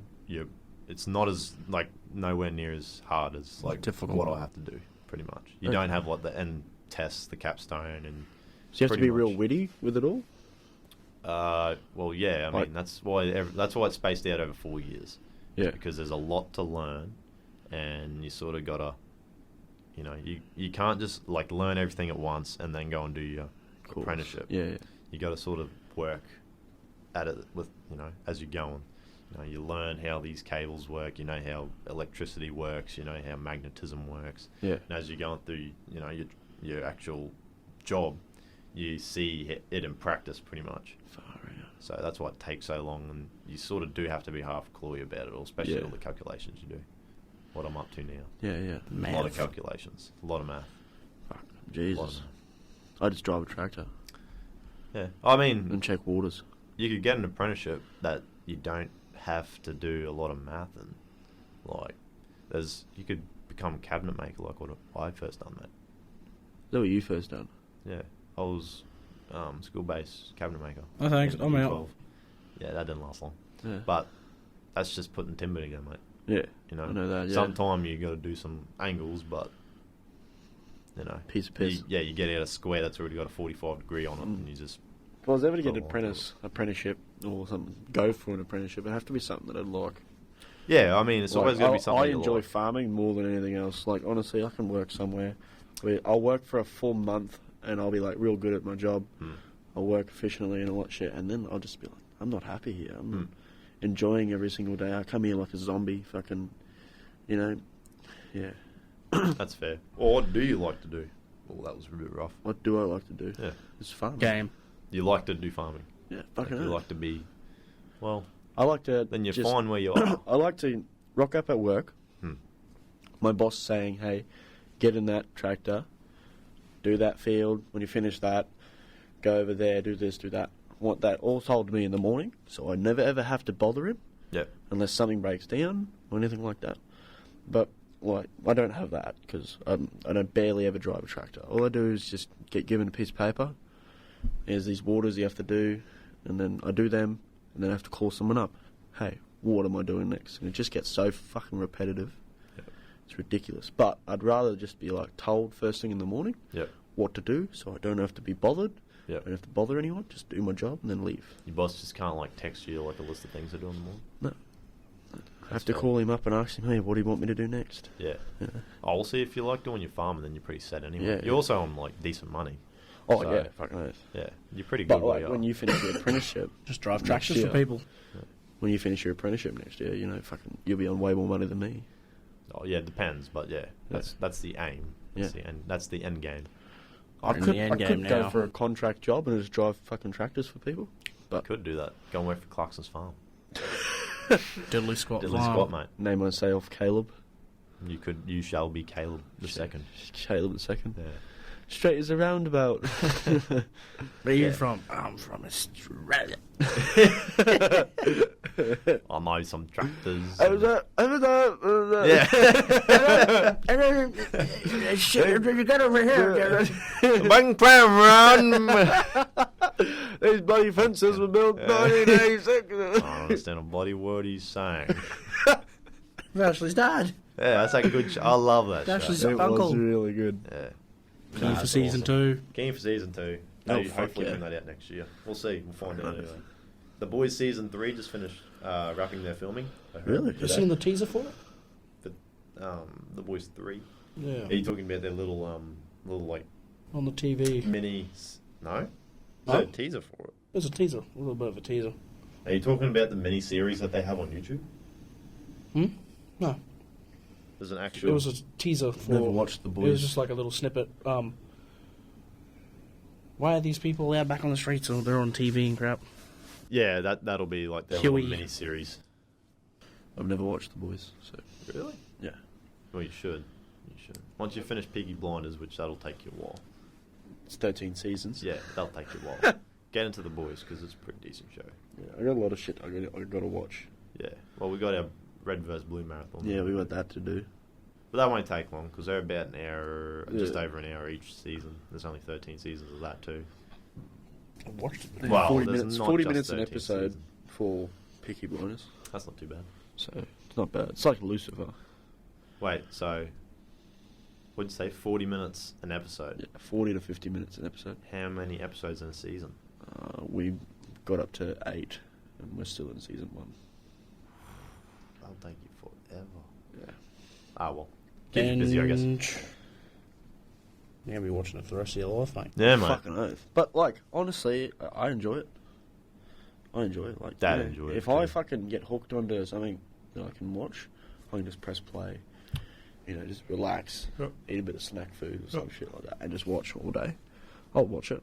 it's not as like nowhere near as hard as like difficult. what I have to do. Pretty much, you Okay. don't have like the end tests, the capstone, and So you have to pretty be real much. witty with it all. Well, yeah. I Like- mean, that's why it's spaced out over 4 years. Yeah. Because there's a lot to learn, and you sort of gotta, you can't just like learn everything at once and then go and do your Course. apprenticeship. Yeah. You got to sort of work at it with as you're going. You learn how these cables work. You know how electricity works. You know how magnetism works. Yeah. And as you're going through, your actual job, you see it in practice pretty much. Far out. So that's why it takes so long, and you sort of do have to be half cluey about it all, especially Yeah. all the calculations you do. What I'm up to now. Yeah. A lot of calculations, a lot of math. Fuck. A lot of Jesus. I just drive a tractor Yeah, I mean, and check waters. you could get an apprenticeship that you don't have to do a lot of math in. Like, you could become a cabinet maker like what I first done, mate. Is that what you first done? Yeah, I was school-based cabinet maker. Oh, thanks. in I'm year out. 12. Yeah, that didn't last long. Yeah. But that's just putting timber together, mate. Yeah. I know that. Yeah. Sometime you got to do some angles, but Piece of piss. you get out a square that's already got a 45 degree on it, and you just If I was ever to get Oh, an apprenticeship or something, go for an apprenticeship, it'd have to be something that I'd like. I mean, it's always got to be something I you enjoy like. farming more than anything else. Like, honestly, I can work somewhere where I'll work for a full month and I'll be like real good at my job. I'll work efficiently and all that shit, and then I'll just be like, I'm not happy here. I'm not enjoying every single day. I come here like a zombie, fucking, yeah. That's fair. Or what do you like to do? Well, that was a bit rough. What do I like to do? Yeah. It's farming. Game. You like to do farming. Yeah, Like, fucking you hell. like to be, well, I like to. then you're just- fine where you are. I like to rock up at work. My boss saying, "Hey, get in that tractor, do that field. When you finish that, go over there, do this, do that." I want that all told to me in the morning, so I never ever have to bother him Yep. unless something breaks down or anything like that. But like, I don't have that because I don't barely ever drive a tractor. All I do is just get given a piece of paper. There's these waters you have to do, and then I do them, and then I have to call someone up. Hey, what am I doing next? And it just gets so fucking repetitive. Yep. It's ridiculous. But I'd rather just be like told first thing in the morning Yep. what to do, so I don't have to be bothered. Yep. I don't have to bother anyone. Just do my job and then leave. Your boss just can't like text you like a list of things to do in the morning. No. I have That's to fair. call him up and ask him, hey, what do you want me to do next? Yeah. Yeah. I'll see if you like doing your farming, then you're pretty set anyway. Yeah, You're yeah. also on like decent money. Oh, So, yeah, fucking oath. Yeah, you're pretty good. But where like you when are. you finish your apprenticeship, Just drive Next tractors year. for people. when you finish your apprenticeship next year, fucking you'll be on way more money than me. Oh yeah, it depends, but yeah, that's the aim. That's Yeah. That's the end game. I in could, the end I game could go now. for a contract job and just drive fucking tractors for people. But Could do that. Go and work for Clarkson's farm. Diddly squat. Diddly farm. squat, mate. name myself Caleb. You shall be Caleb the second. Caleb the second. Yeah. Straight as a roundabout. Where are you Yeah. from? I'm from Australia. I know some tractors. Yeah. Shit, you got over here. Bang run. These bloody fences were built Yeah. 1986. I don't understand a bloody word he's saying. Ashley's dad. Yeah, that's a good. I love that Ashley's show. It uncle. was really good. Yeah. Keen for that's season awesome. 2. Keen for season 2. Oh, Maybe fuck hopefully yeah. bring that out next year. We'll see. We'll find out anyway. The Boys season 3 just finished wrapping their filming. I heard Really? You today. seen the teaser for it? The Boys 3. Yeah. Are you talking about their little like On the TV. mini? No. No? There's a teaser for it. There's a teaser. A little bit of a teaser. Are you talking about the mini series that they have on YouTube? No. There's an actual. It was a teaser for. Never watched The It Boys. was just like a little snippet. Why are these people out back on the streets? Or they're on TV and crap. Yeah, that'll be like their Huey. little mini series. I've never watched The Boys, so Really? yeah. Well, you should. You should. Once you finish Peaky Blinders, which that'll take you a while. It's 13 seasons. Yeah, that'll take you a while. Get into The Boys because it's a pretty decent show. Yeah, I got a lot of shit I got to watch. Yeah. Well, we got our Red vs. Blue marathon. Yeah, we got that to do. But that won't take long because they're about an hour, just Yeah. over an hour each season. There's only 13 seasons of that too. I watched it. Yeah, Well, 40 there's minutes. not 40 just minutes an 13 episode seasons. for Peaky Blinders. That's not too bad. So it's not bad. It's like Lucifer. Wait, so what'd you say? 40 minutes an episode. Yeah, 40 to 50 minutes an episode. How many episodes in a season? We got up to 8, and we're still in season 1. That'll take you forever. Yeah. Ah, well. Keep you busy, I guess. You're going to be watching it for the rest of your life, mate. Yeah, mate. Fucking oath. But like, honestly, I enjoy it. I enjoy it. Like, Dad you know, enjoy it if I too. fucking get hooked onto something that I can watch, I can just press play. You know, just relax, eat a bit of snack food or some shit like that, and just watch all day. I'll watch it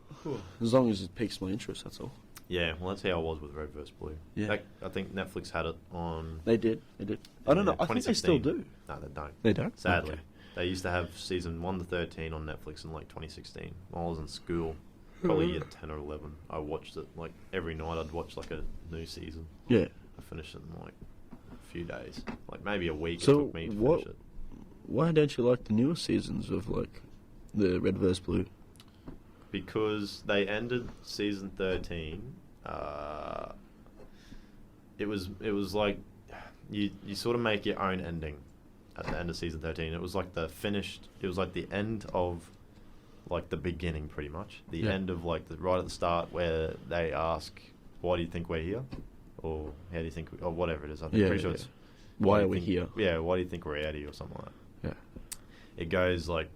as long as it piques my interest. That's all. Yeah, well, that's how I was with Red vs. Blue. Yeah. Like, I think Netflix had it on... They did. I don't know. I think they still 2016. do. No, they don't. They don't. Sadly. Okay. They used to have season 1 to 13 on Netflix in like 2016. While I was in school, probably year 10 or 11, I watched it like every night. I'd watch like a new season. Yeah. I finished it in like a few days, like maybe a week. So it took me to finish it. Why don't you like the newer seasons of like the Red vs. Blue? Because they ended season 13. It was like you sort of make your own ending at the end of season 13. It was like the end of like the beginning, pretty much. The Yeah. end of like right at the start where they ask, "Why do you think we're here?" Or "How do you think?" Or whatever it is. I'm pretty sure it's Why do are you we think- here? Yeah, why do you think we're out here or something like that. Yeah. It goes like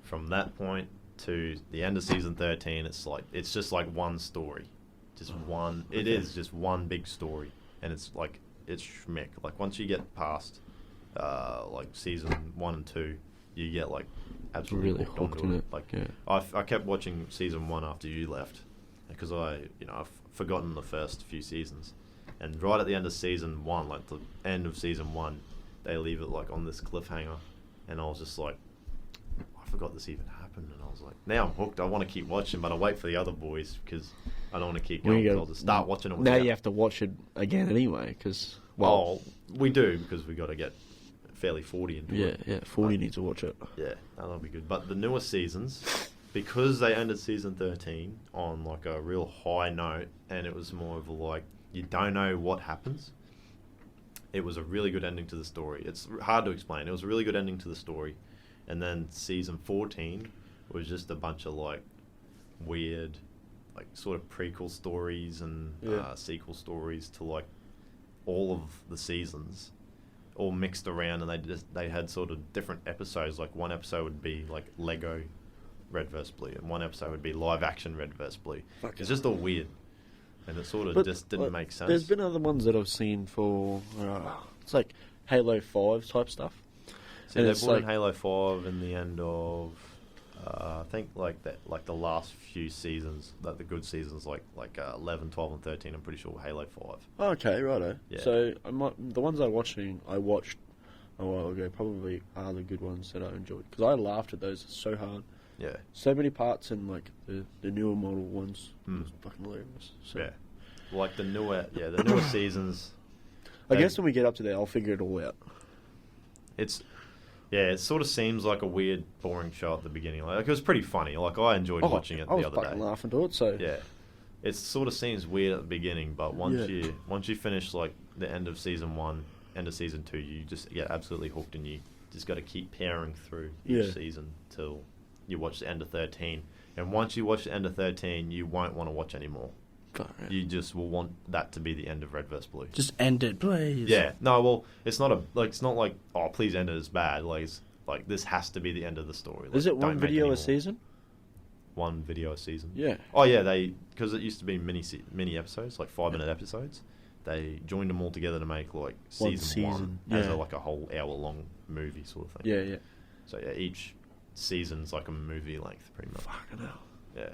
from that point to the end of season 13. It's just like one story, just one. It okay. is just one big story, and it's schmick. Like once you get past like season 1 and 2, you get like absolutely Really hooked hooked onto in it. it, Like yeah. I kept watching season 1 after you left because I've forgotten the first few seasons, and right at the end of season 1, like the end of season 1, they leave it like on this cliffhanger, and I was just like, I forgot this even happened, and I was like, now I'm hooked. I want to keep watching, but I wait for the other boys because I don't want to keep When going. you 'Cause go- I'll just start watching it. Now without- you have to watch it again anyway, because we do because we got to get fairly 40 into it. yeah, 40 needs to watch it. Yeah, that'll be good. But the newer seasons, because they ended season 13 on like a real high note, and it was more of a like you don't know what happens. It was a really good ending to the story. It's hard to explain. It was a really good ending to the story, and then season 14 was just a bunch of like weird, like sort of prequel stories and Yeah. sequel stories to like all of the seasons, all mixed around, and they had sort of different episodes. Like one episode would be like Lego Red vs. Blue, and one episode would be live action Red vs. Blue. Fuck It's it. just all weird, and it sort of But, just didn't like, make sense. There's been other ones that I've seen for it's like Halo 5 type stuff. See, and they it's brought in like- Halo 5 in the end of, I think like the last few seasons, like the good seasons, like 11, 12, and 13. I'm pretty sure Halo 5. Okay, righto. Yeah. So the ones I watched a while ago probably are the good ones that I enjoyed because I laughed at those so hard. Yeah, So many parts in like the newer model ones. Mm. It was fucking hilarious. So yeah. Like the newer seasons. I guess when we get up to there, I'll figure it all out. It sort of seems like a weird, boring show at the beginning. Like it was pretty funny. Like I enjoyed watching it I was the other fucking day. laughing to it. So Yeah, it sort of seems weird at the beginning, but once Yeah. you finish like the end of season 1, end of season 2, you just get absolutely hooked, and you just got to keep powering through each Yeah. season till you watch the end of 13. And once you watch the end of 13, you won't want to watch anymore. Far out. You just will want that to be the end of Red vs. Blue. Just end it, please. Yeah. No, well, it's not like oh, please end it as bad. Like it's like this has to be the end of the story. Like, Is it don't one make video any a more. season? One video a season. Yeah. Oh yeah, because it used to be mini episodes, like 5-minute episodes. They joined them all together to make like One season 1 season, as yeah. like a whole hour-long movie sort of thing. Yeah, yeah. So yeah, each season's like a movie length, pretty much. Fucking hell. Yeah.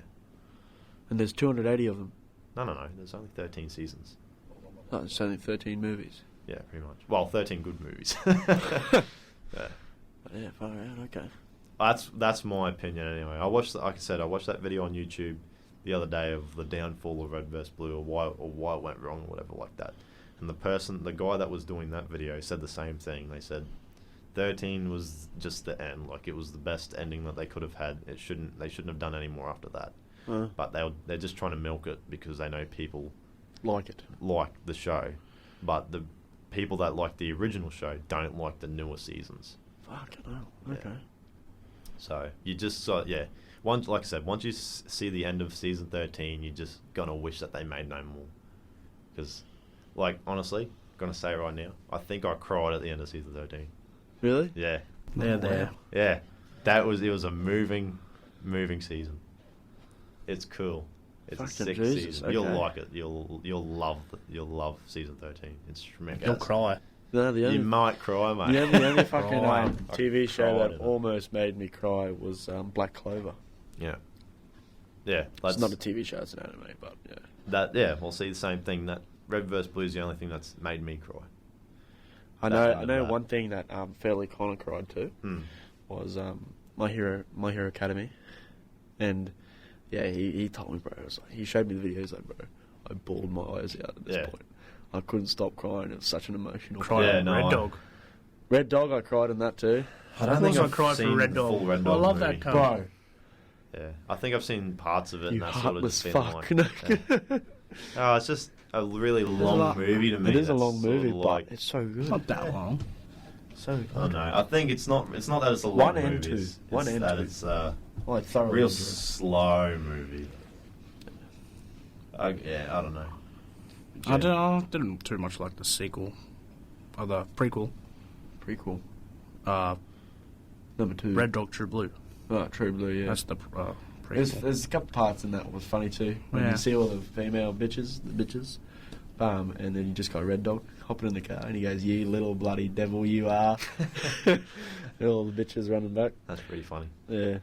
And there's 280 of them. No. There's only 13 seasons. Oh, it's only 13 movies. Yeah, pretty much. Well, 13 good movies. Yeah. Yeah, far out. Okay. That's my opinion anyway. Like I said, I watched that video on YouTube the other day of the downfall of Red vs. Blue, or why it went wrong, or whatever like that. And the guy that was doing that video said the same thing. They said 13 was just the end. Like, it was the best ending that they could have had. They shouldn't have done any more after that. But they're just trying to milk it because they know people like the show. But the people that like the original show don't like the newer seasons. Fucking hell. Okay. So you just once, like I said, once you see the end of season 13, you're just gonna wish that they made no more. Because, like, honestly, gonna say right now, I think I cried at the end of season 13. Really? Yeah. There. Yeah. It was a moving season. It's cool. It's Fucking a sick Jesus, season. okay. You'll like it. You'll love season 13. It's schmeck. You'll cry. No, the You only, might cry, mate. the only fucking I TV show cried that in it. almost made me cry was Black Clover. Yeah. Yeah. It's not a TV show, it's an anime, but yeah. We'll see the same thing. That Red vs. Blue is the only thing that's made me cry. I That's know bad. one thing that Fairly Connor cried to was My Hero Academy, and yeah, he told me, bro. It was like, he showed me the videos, like, bro, I bawled my eyes out at this point. I couldn't stop crying. It was such an emotional. Red Dog. Red Dog, I cried in that too. I don't think I I've cried for seen Red the Dog. full Red I Dog love movie. that cover. Bro, Yeah, I think I've seen parts of it, you and that's sort of heartless just been fuck. like, oh, it's just a really long movie to me. It is a that's long sort of movie, like, but it's so good. It's not that long. So good. I don't know. I think it's not that it's a long One movie. and two. It's One and that two. it's a I thoroughly real enjoyed it. slow movie. I don't know. I didn't too much like the sequel, or the prequel. Prequel. Uh, Number 2. Red Dog, True Blue. Oh, True Blue, yeah. That's the prequel. There's a couple parts in that was funny too. When Yeah. you see all the female bitches, and then you just got Red Dog hopping in the car, and he goes, "You little bloody devil, you are!" And all the bitches running back. That's pretty funny. Yeah.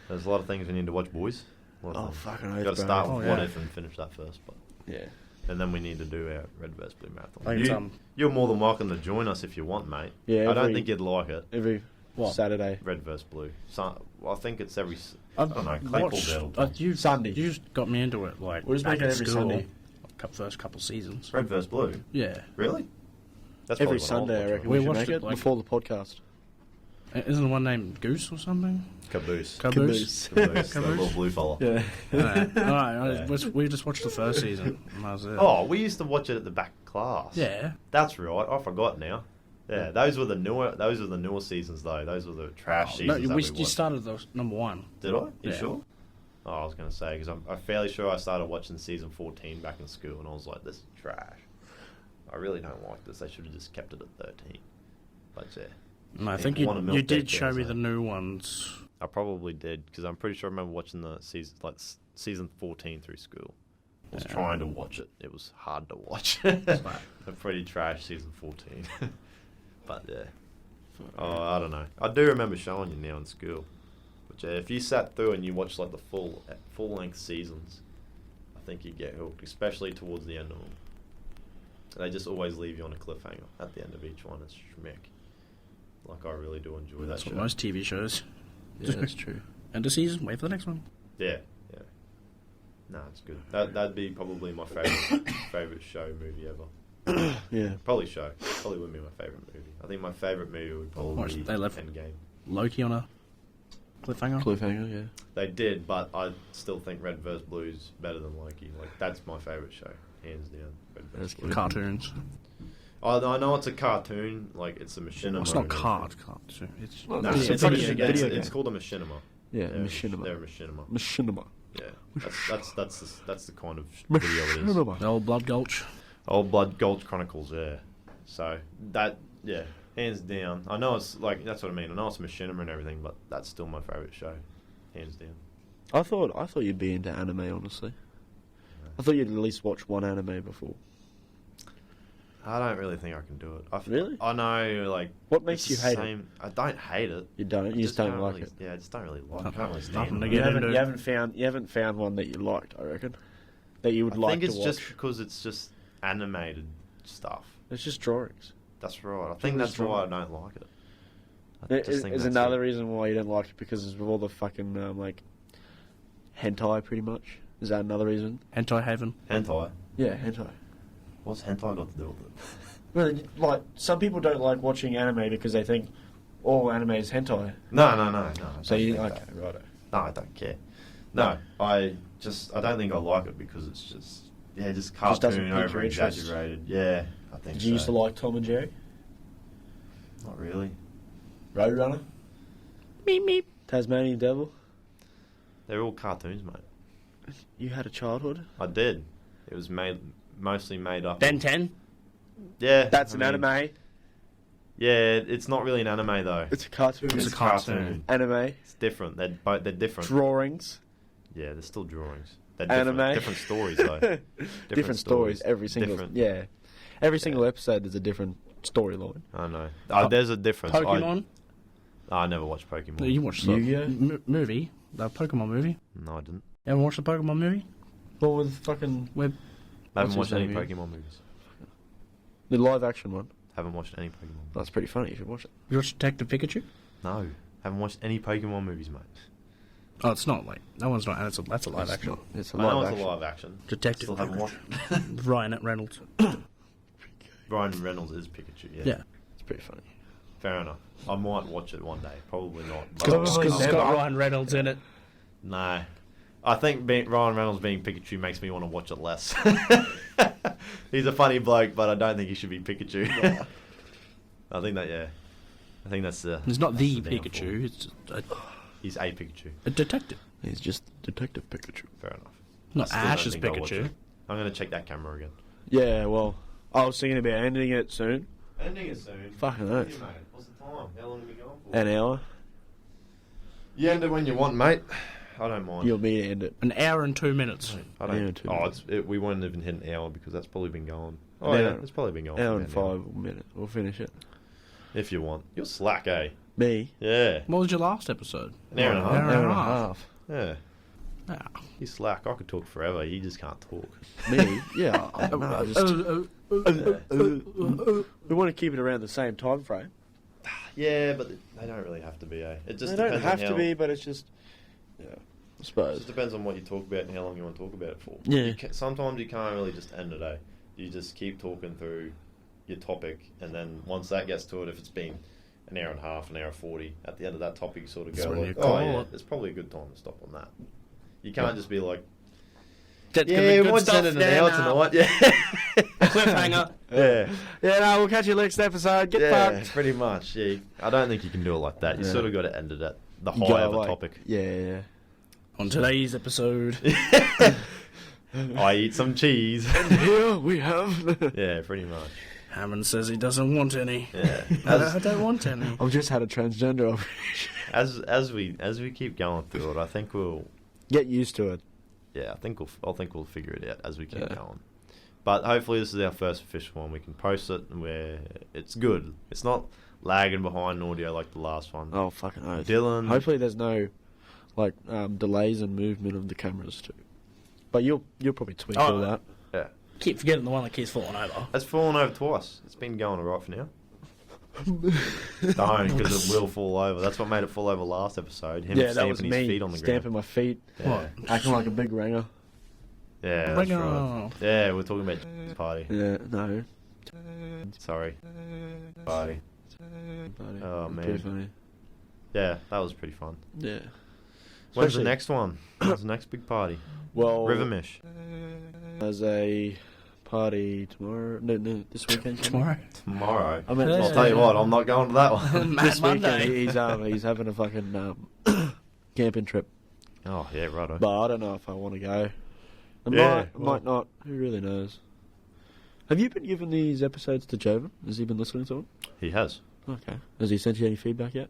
There's a lot of things we need to watch, boys. Oh, fucking oath, Got to bro. start with Oh, What yeah. If and finish that first, but Yeah. and then we need to do our Red vs. Blue marathon. I think it's, You're more than welcome to join us if you want, mate. Yeah, I don't every- think you'd like it. Every What? Saturday. Red vs. Blue. I think it's every. I've I don't know. Claypool watched. Battle. You Sunday. You just got me into it. Like We're just back making it at every school, Sunday. First couple seasons. Red vs. Blue. Yeah. Really? That's Every probably when I was Sunday, I watching reckon it. we We should watched make it, it like- before the podcast. Isn't the one named Goose or something? Caboose. Caboose. Caboose. The little blue fella. Yeah. We just watched the first season. And that was it. Oh, we used to watch it at the back class. Yeah. That's right. I forgot now. Yeah, those were the newer seasons though. Those were the trash No, seasons. that we you started the number 1. Did I? You Yeah. sure? Oh, I was going to say, because I'm fairly sure I started watching season 14 back in school, and I was like, this is trash. I really don't like this. They should have just kept it at 13. But yeah. No, I Yeah, think I wanna milk you that did show down, me so. the new ones. I probably did, because I'm pretty sure I remember watching the season 14 through school. I was trying to watch it. It was hard to watch. A pretty trash season 14. But yeah. Oh, I don't know. I do remember showing you now in school. But yeah, if you sat through and you watched like the full length seasons, I think you'd get hooked, especially towards the end of them. They just always leave you on a cliffhanger at the end of each one. It's schmeck. Like, I really do enjoy that That's show. what most TV shows. Yeah, that's true. End of season, wait for the next one. Yeah. No, it's good. That'd be probably my favorite show movie ever. Yeah. Probably wouldn't be my favorite movie. I think my favorite movie would probably Watch, be they left- Endgame. Loki on a cliffhanger. Cliffhanger, yeah. They did, but I still think Red vs. Blue's better than Loki. Like, that's my favorite show, hands down. Red vs. That's Blue. good. Cartoons. I know it's a cartoon. Like, it's a machinima. It's not cartoon. It's Well, No, It's it's, a a video machinima. game. It's called a machinima. Yeah, They're machinima. They're a machinima. Machinima. Yeah, that's the kind of video it is. Machinima. The old Blood Gulch. Old Blood Gulch Chronicles, yeah. So yeah, hands down. I know it's like, that's what I mean. I know it's a machinima and everything, but that's still my favourite show, hands down. I thought you'd be into anime, honestly. I thought you'd at least watch one anime before. I don't really think I can do it. Really? I know, like... What makes it's you hate the it? same. I don't hate it. You don't. You just don't like really, it. Yeah, I just don't really like it. I Nothing- can't really stand nothing to it. get into. You haven't found one that you liked, I reckon. That you would I like think to it's watch. just because it's just animated stuff. It's just drawings. That's right. I think Just that's why I drawing. don't like it. I just think Is that's another it. reason why you don't like it because of all the fucking like hentai, pretty much. Is that another reason? Hentai Haven. Hentai. Yeah, hentai. What's hentai got to do with it? Well, like, some people don't like watching anime because they think all anime is hentai. No. So you think okay, that. right? No, I don't care. No, I don't think I like it because it's just doesn't cartoon, pique your over interest. exaggerated. Yeah, I think. Did you used to like Tom and Jerry? Not really. Roadrunner? Meep meep. Tasmanian Devil? They're all cartoons, mate. You had a childhood? I did. It was mostly made up. Ben of- 10. Yeah, That's I an mean, anime. Yeah, it's not really an anime though. It's a cartoon. It's a cartoon. Anime. It's different. They're different. Drawings. Yeah, they're still drawings. They're Anime. different stories though. Different stories. Every single. Different. Yeah. Every single episode there's a different storyline. I know. There's a difference. Pokemon. I never watched Pokemon. No, you watched the Yu-Gi-Oh? movie, the Pokemon movie. No, I didn't. You ever watched the Pokemon movie? What with fucking Where I haven't What's watched his any name? Pokemon movies. the live action one? Haven't watched any Pokemon. That's pretty funny. You should watch it. you watched Detective Pikachu? No, haven't watched any Pokemon movies, mate. Oh, it's not like that one's not. That's a live action. It's a I know live it's action. a live action. Detective Still haven't watched. Pikachu. Ryan Reynolds. Ryan Reynolds is Pikachu. Yeah. Yeah. It's pretty funny. Fair enough. I might watch it one day. Probably not. Because it's never. got Ryan Reynolds in it. No. I think Ryan Reynolds being Pikachu makes me want to watch it less. He's a funny bloke, but I don't think he should be Pikachu. I think that's It's not the that's downfall. Pikachu. It's just He's a Pikachu. a detective. He's just Detective Pikachu. Fair enough. Not I still don't Ash's think I'll watch Pikachu. it. I'm going to check that camera again. Yeah, well, I was thinking about ending it soon. Ending it soon. Fucking oath. What's the time? How long have we going for? An hour. You end it when you want, mate. I don't mind. You'll be to end it. An hour and 2 minutes. I Hour and don't. 2 Oh, minutes. we won't even hit an hour because that's probably been going. An Oh, yeah, hour. it's probably been going. Hour for and about an 5 minutes. We'll finish it. If you want. You're slack, eh? Me? Yeah. What was your last episode? An hour and a half. Hour Hour and a half. Yeah. Ah. He's slack. I could talk forever. He just can't talk. Me? Yeah. I don't know, we want to keep it around the same time frame. Yeah, but they don't really have to be, eh? It just They don't depends have on to how, be, but it's just... Yeah, I It suppose. just depends on what you talk about and how long you want to talk about it for. Yeah. Sometimes you can't really just end it, eh? You just keep talking through your topic, and then once that gets to it, if it's been an hour and a half, an hour 40, at the end of that topic, you sort of That's go when like, you oh call yeah, it. it's probably a good time to stop on that. You can't just be like, That's yeah, gonna be we good might send stuff it an hour tonight. Yeah. Cliffhanger. Yeah. Yeah, no, we'll catch you next episode. Get Yeah, fucked. pretty much. Yeah. I don't think you can do it like that. You Yeah. sort of got to end it at the You high go of a like- topic. Yeah. On today's episode. I eat some cheese. Here we have... Yeah, pretty much. Hammond says he doesn't want any. Yeah. I don't want any. I've just had a transgender operation. As we keep going through it, I think we'll Get used to it. I think we'll figure it out as we keep Yeah. going. But hopefully this is our first official one. We can post it where it's good. It's not lagging behind audio like the last one. Oh, fucking oath. Dylan. Hopefully there's no, like, delays in movement of the cameras too. But you'll probably tweak all that. Yeah. Keep forgetting the one that keeps falling over. It's fallen over twice. It's been going alright for now. Don't, because it will fall over. That's what made it fall over last episode. Him Yeah, that stamping was his me feet on the stamping my feet, ground. acting like a big ranger. Yeah, that's Bring it right. on. Yeah, we're talking about party. Yeah, no. Sorry. Party. Buddy. Oh, It's man. pretty funny. Yeah, that was pretty fun. Yeah. When's the Especially- next one? When's the next big party? Well, Rivermish. There's a party tomorrow. No, this weekend. Tomorrow. Tomorrow. I meant Yeah. I'll tell you what, I'm not going to that one. Mad this weekend. Monday. He's having a fucking camping trip. Oh, yeah, righto. But I don't know if I want to go. I Yeah, might not. Who really knows? Have you been giving these episodes to Joven? Has he been listening to them? He has. Okay. Has he sent you any feedback yet?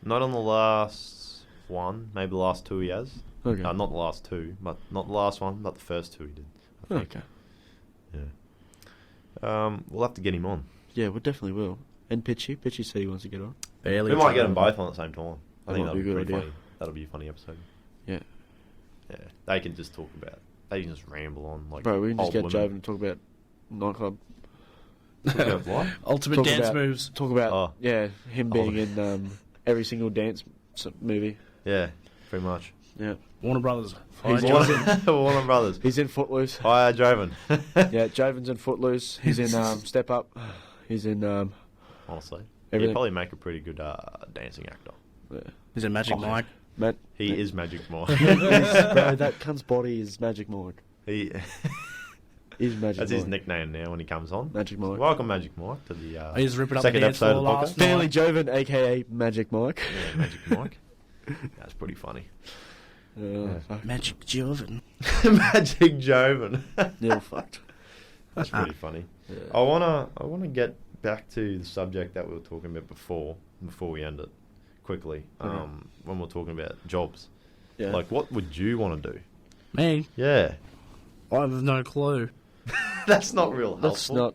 Not on the last one. Maybe the last two he has. Okay. Not the last two, but not the last one, but the first two he did. I think. Okay. Yeah. We'll have to get him on. Yeah, we definitely will. And Pitchy. Pitchy said he wants to get on. Barely. We might get them both on at the same time. I That think might that'll be be a good pretty idea. funny. That'll be a funny episode. Yeah. Yeah. They can just talk about. They can just ramble on like. Bro, we can just old get women. Joven to talk about nightclub. Talk about what? Ultimate Talk dance about- moves. Talk about, Oh. yeah, him being in every single dance movie. Yeah, pretty much. Yeah. Warner Brothers. He's Warner Brothers. He's in Footloose. Hi, Joven. Yeah, Joven's in Footloose. He's in Step Up. He's in Honestly, everything. he'd probably make a pretty good dancing actor. Yeah. He's in Magic Mike. Matt, He is Magic Mike. bro, that cunt's body is Magic Mike. He. He's Magic That's Mike. his nickname now when he comes on. Magic Mike. Welcome, Magic Mike, to the He's ripping up second the dance episode floor of the last podcast. night. Fairly Joven, a.k.a. Magic Mike. Yeah, Magic Mike. That's pretty funny. Fuck. Magic Joven. Magic Joven. Yeah, fucked. That's pretty funny. Yeah. I wanna get back to the subject that we were talking about before we end it quickly. When we're talking about jobs, Yeah. like what would you want to do? Me? Yeah, I have no clue. that's not real helpful. That's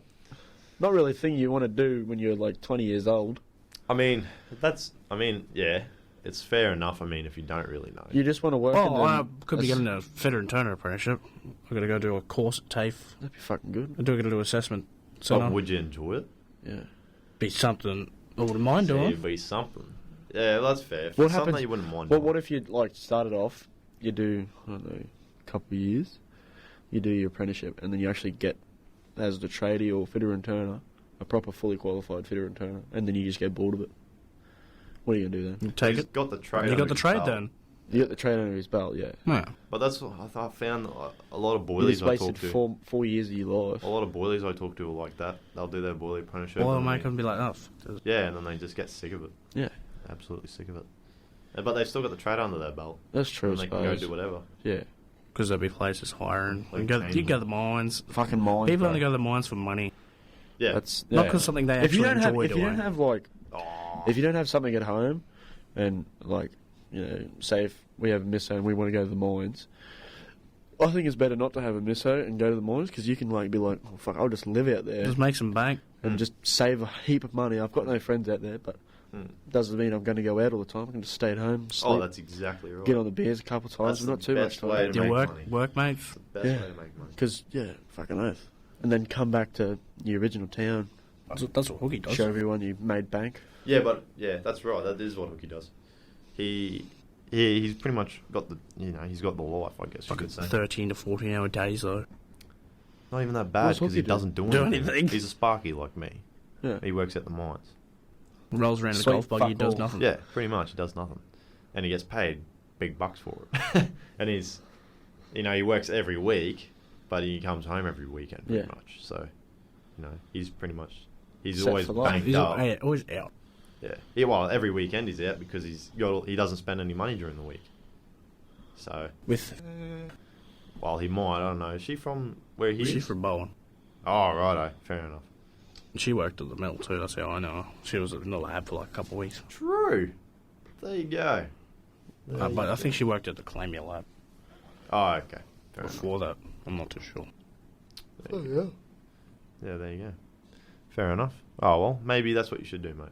not really a thing you want to do when you're like 20 years old. Yeah, it's fair enough. I mean, if you don't really know. You just want to work. Oh, and I then could be getting a fitter and turner apprenticeship. I've got to go do a course at TAFE. That'd be fucking good. I do got to do assessment. But So would you enjoy it? Yeah. be something I wouldn't mind See, doing. it'd be something. Yeah, well, that's fair. If What it's something happens- that you wouldn't mind. Well, doing. what if you like started off? You do I don't know, a couple of years. You do your apprenticeship, and then you actually get as the tradie or fitter and turner, a proper fully qualified fitter and turner, and then you just get bored of it. What are you gonna do then? You take He's it. got the trade. You under got the his trade belt. then. You get the trade under his belt, yeah. Yeah. But that's what I found a lot of You boilies just I talk wasted to. 4 years of your life. A lot of boilies I talk to are like that. They'll do their boilie apprenticeship. Oil and make they- them be like, oh, Yeah, and then they just get sick of it. Yeah, Absolutely sick of it. But they've still got the trade under their belt. that's true. And I they can go suppose. do whatever. Yeah, because there'll be places hiring. Like You go changing. to the mines. fucking mine. People bro. only go to the mines for money, Yeah. That's not yeah. because something they If you actually don't have, enjoy if you doing. don't have like, Oh. if you don't have something at home, and like, you know, say if we have a misso and we want to go to the mines, I think it's better not to have a misso and go to the mines because you can like be like, oh fuck, I'll just live out there Just make some bank. and just save a heap of money. I've got no friends out there, but doesn't mean I'm going to go out all the time. I can just stay at home, sleep, Oh, that's exactly right. get on the beers a couple of times. That's Not the too much best way time. to Your make money. workmates. the best Yeah. way to make money. Because fucking oath, and then come back to your original town, That's what Hooky does. show everyone you made bank. Yeah, but yeah, that's right. That is what Hooky does. He's pretty much got the he's got the life, I guess you Like could say. 13 to 14-hour days though. Not even that bad What's because he Hooky do? doesn't do Do anything. anything. He's a sparky like me. Yeah, He works at the mines. Rolls around in a Sweet golf buggy, fuck does all. nothing. Yeah, pretty much. He does nothing, and he gets paid big bucks for it. And he's, he works every week, but he comes home every weekend pretty Yeah. much. So, he's pretty much he's Set always for life. banked He's up. always out. Yeah. Well, every weekend he's out because he doesn't spend any money during the week. So, With while he might, I don't know. Is she from where he she's is? from Bowen. Oh, righto. Fair enough. She worked at the mill too. That's how I know her. She was in the lab for like a couple of weeks. True. There you go. There you But go. I think she worked at the Columbia lab Oh, okay. Fair enough. before that. I'm not too sure. There you go. Yeah, there you go. Fair enough. Oh, well, maybe that's what you should do, mate.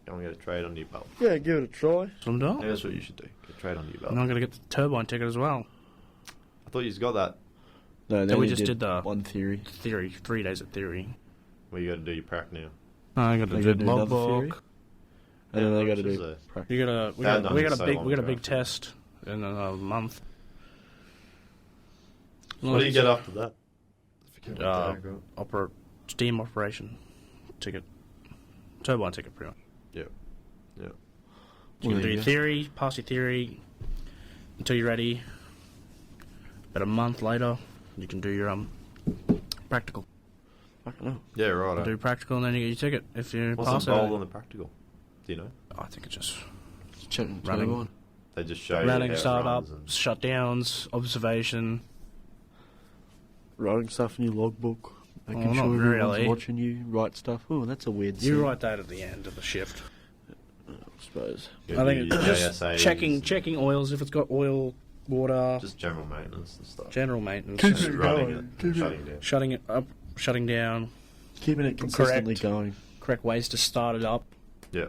Go and get a trade under your belt. yeah, give it a try. So I'm done. Maybe that's what you should do. Get a trade under your belt. And I'm going to get the turbine ticket as well. I thought you just got that. No, So we you just did the one theory. Theory, 3 days of theory. Well, you got to do your prac now. I got to They do gotta do another theory? logbook. And then Yeah, they got to which is do. a- practice. You got That done we got a so big long we got a ago, big I feel. test in a month. What do you get after that? Steam operation ticket, turbine ticket, pretty much. Yeah. Yeah. You can Well, do yeah. your theory, pass your theory until you're ready. About a month later, you can do your practical. Fucking hell. Yeah, right. Do practical, and then you get your ticket if you What's pass involved it. on the practical? Do you know? I think it's just Checking Running. turbine. They just show you running, how it startup, runs and- shutdowns, observation. Writing stuff in your logbook. Making Oh, not sure everyone's really. watching you. Write stuff. Oh, that's a weird You scene, write that at the end of the shift. I suppose. You I do think your it's just JSAs checking oils if it's got oil, water, Just general maintenance and stuff. general maintenance, Just running it, and shutting down. shutting it up, shutting down, Keeping it consistently Correct. going. correct ways to start it up, Yeah,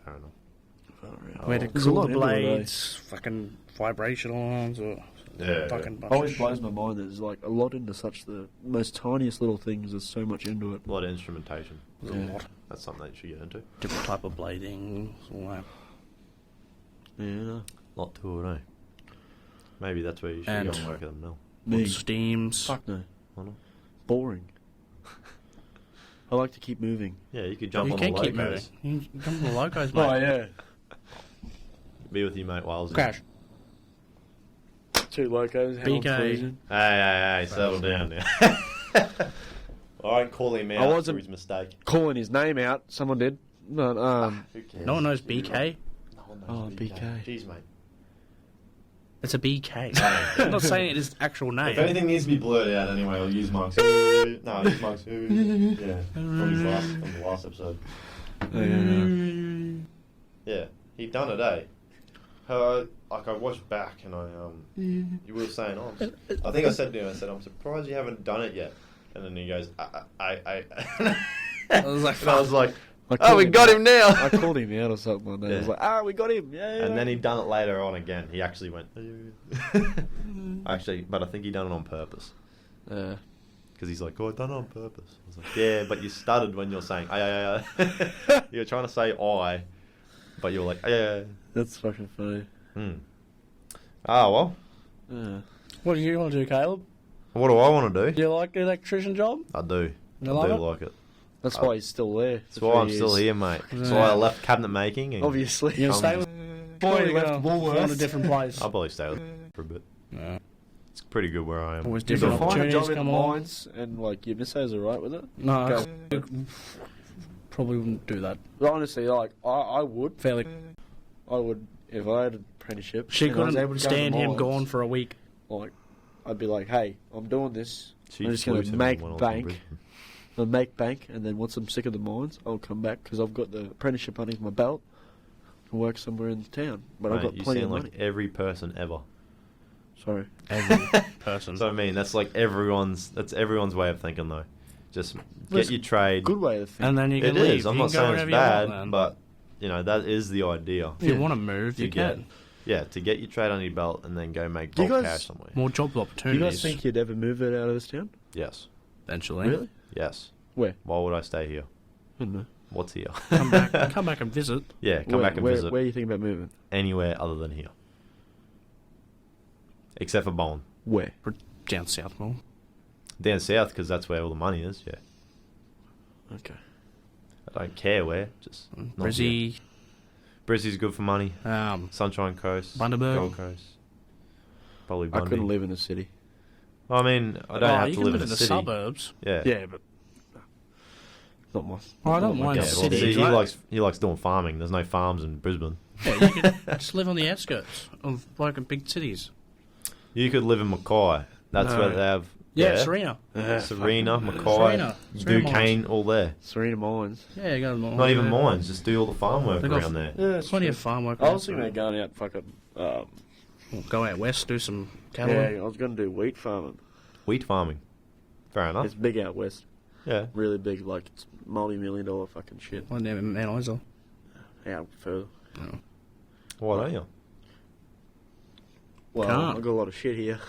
fair enough. where to There's a cool lot the into it, eh? blades, fucking vibration alarms, or Yeah, fucking bunch Always of blows shit. my mind that there's like a lot into such the most tiniest little things. There's so much into it. A lot of instrumentation. There's a Yeah. lot. That's something that you should get into. Different type of blading, all that. Yeah. A lot to it, eh? Maybe that's where you should And- go and work at the mill. Me. Steams. Fuck no. Why not? Boring. I like to keep moving. Yeah, you could jump You on can the keep moving. locos. You can jump on the locos, mate. Oh, yeah. Be with you, mate, Wiles. Crash. 2 locos. BK. Hey, settle down now. I won't call him out I for wasn't- his mistake. Calling his name out. Someone did. But, Who cares? No one knows BK. No one Oh, knows BK. Jeez, mate. It's a BK. I'm not saying it is actual name. If anything needs to be blurred out anyway, I'll use Monk's. No, I'll use Monk's. Yeah, from the last episode. Yeah, he done it, eh? Like I watched back and you were saying, I think I said to him, I'm surprised you haven't done it yet. And then he goes, I was like, and I was like, I oh, called we got him now. I called him out or something like that. I was Yeah. like, we got him. Yeah. And then he done it later on again. He actually went, actually, but I think he done it on purpose. Because he's like, I done it on purpose. I was like, yeah, but you stuttered when you're saying, I. You're trying to say I, but you're like, I. That's fucking funny. Oh, well. what do you want to do, Caleb? What do I want to Do do? you like the electrician job? I do. You I like do it? like it. That's why he's still there. That's why I'm still here, mate. That's why I left cabinet making. And Obviously. You gonna stay Um, with Boy, you left gonna Woolworths. go on a different place? I'll probably stay with for a bit. No. It's pretty good where I am. Always You different can find a opportunities job in come the along. mines and, like, your missus are right with it. No, Go. I probably wouldn't do that. But honestly, like, I would. Fairly. I would, if I had an apprenticeship. She and I was couldn't able to go to the stand him mines, gone for a week. Like, I'd be like, hey, I'm doing this. She I'm just flew going to to me make when I was in bank. Brisbane. I'll make bank, and then once I'm sick of the mines, I'll come back because I've got the apprenticeship underneath my belt and work somewhere in town. But I've Mate, got you plenty sound of like money. every person ever. Sorry. Every person. So I mean, that's like everyone's way of thinking though. Just That's get your trade. Good way to think. And then you can It leave. is. I'm You not can go saying it's wherever you want, bad, then. but you know that is the idea. if you Yeah. want to move, To you get- can. Yeah, to get your trade under your belt and then go make Do you bulk guys- cash somewhere. More job Do you opportunities. guys think you'd ever move it out of this town? Yes, eventually? Really? yes. Where? Why would I stay here? I don't know. What's here? Come back and visit. Yeah, come back and where, visit Where are you thinking about moving? anywhere other than here, except for Bowen. Where? Down south more. Down south because that's where all the money is. Yeah, Okay. I don't care where. Just not here. Brizzy, Brizzy's good for money. Sunshine Coast, Bundaberg. Gold Coast. Probably I Bundy. couldn't live in a city. Well, I mean, I don't have you to can live live in a the city. suburbs. Yeah. Yeah, but not my. Oh, I don't not my mind Yeah, cup of well, city, see, tea. right? he likes doing farming. There's no farms in Brisbane. Yeah, you can just live on the outskirts of like in big cities. You could live in Mackay. That's No. where they have Yeah, Serena. Serena, Mackay, Serena Duquesne, all there. Serena Mines. Yeah, you go to the Not even mines. Just do all the farm work They got- around there. Yeah, Plenty of farm work. I around was thinking about Serena. going out fucking. We'll go out west, do some cattle. Yeah, I was going to do wheat farming. Wheat farming. Fair enough. It's big out west. Yeah. Really big, like it's multi-million-dollar fucking shit. One down in Mount Isa. Out further. Why don't you? Well, Can't. I've got a lot of shit here.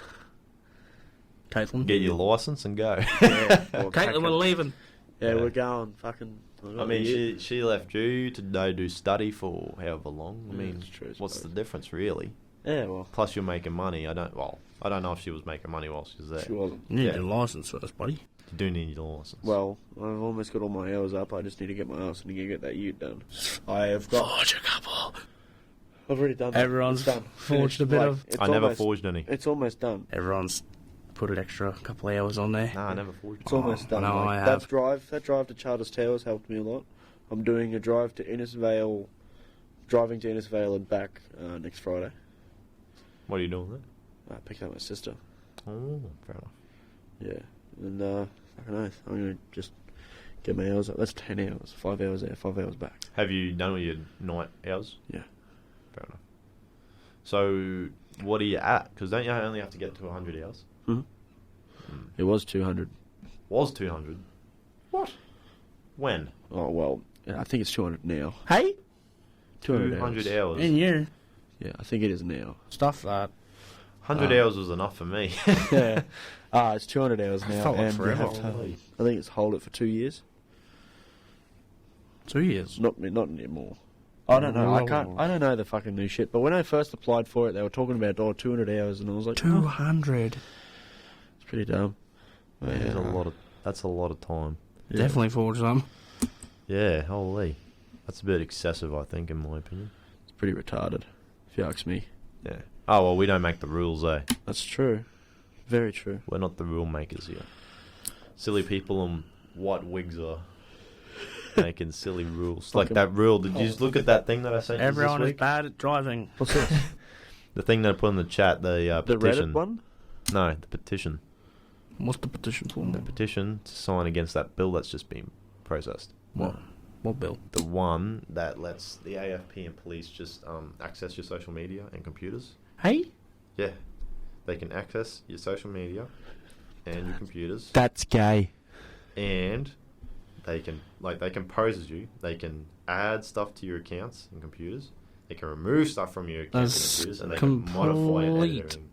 Caitlin. Get your license and go. Yeah, well, Caitlin, fucking- we're leaving. Yeah, Yeah. we're going fucking. I mean, she left you to go do study for however long. I Yeah, mean, that's true, I what's the suppose. difference really? Yeah, well, Plus, you're making money. I don't know if she was making money while she was there. she wasn't. You need Yeah. your license first, buddy. You do need your license. Well, I've almost got all my hours up. I just need to get my ass and get that ute done. I have got. Forge a couple. I've already done that. Everyone's It's done. forged Finished. a bit Like, of- it's I never almost- forged any. It's almost done. Everyone's put an extra couple of hours on there. Nah, I never forged. It's almost done. no, like, I that have. drive to Charters Towers helped me a lot. I'm doing a drive to Innisvale, driving to Innisvale and back next Friday. What are you doing there? I picked up my sister. Oh, fair enough. Yeah, and fucking oath, I'm gonna just get my hours up. That's 10 hours, 5 hours there, 5 hours back. Have you done with your night hours? Yeah. Fair enough. So, what are you at? Because don't you only have to get to 100 hours? It was 200. Was 200. What? When? Oh well, I think it's 200 now. Hey? 200 200 hours. hours. In you. Yeah, I think it is now. Stuff that. 100 hours was enough for me. Yeah. It's 200 hours now, felt like and you forever. have to. I think it's hold it for 2 years. 2 years. Not anymore. I don't know. I don't know the fucking new shit. But when I first applied for it, they were talking about 200 hours, and I was like, 200. It's pretty dumb. Yeah, that's a lot of time. Yeah. Definitely for some. Yeah, holy. That's a bit excessive, I think, in my opinion. It's pretty retarded, if you ask me. Yeah. Oh, well, we don't make the rules, eh? That's true. Very true. We're not the rule makers here. Silly people in white wigs are making silly rules. Like that rule. Did you just look at that thing that I sent you Everyone this is week? bad at driving. What's this? The thing that I put in the chat, the The petition. Reddit one? No, the petition. What's the petition for? The petition to sign against that bill that's just been processed. What? What bill? The one that lets the AFP and police just access your social media and computers. Hey? Yeah. They can access your social media and your computers. That's gay. And they can pose as you. They can add stuff to your accounts and computers. They can remove stuff from your accounts and computers, and they can modify and edit everything.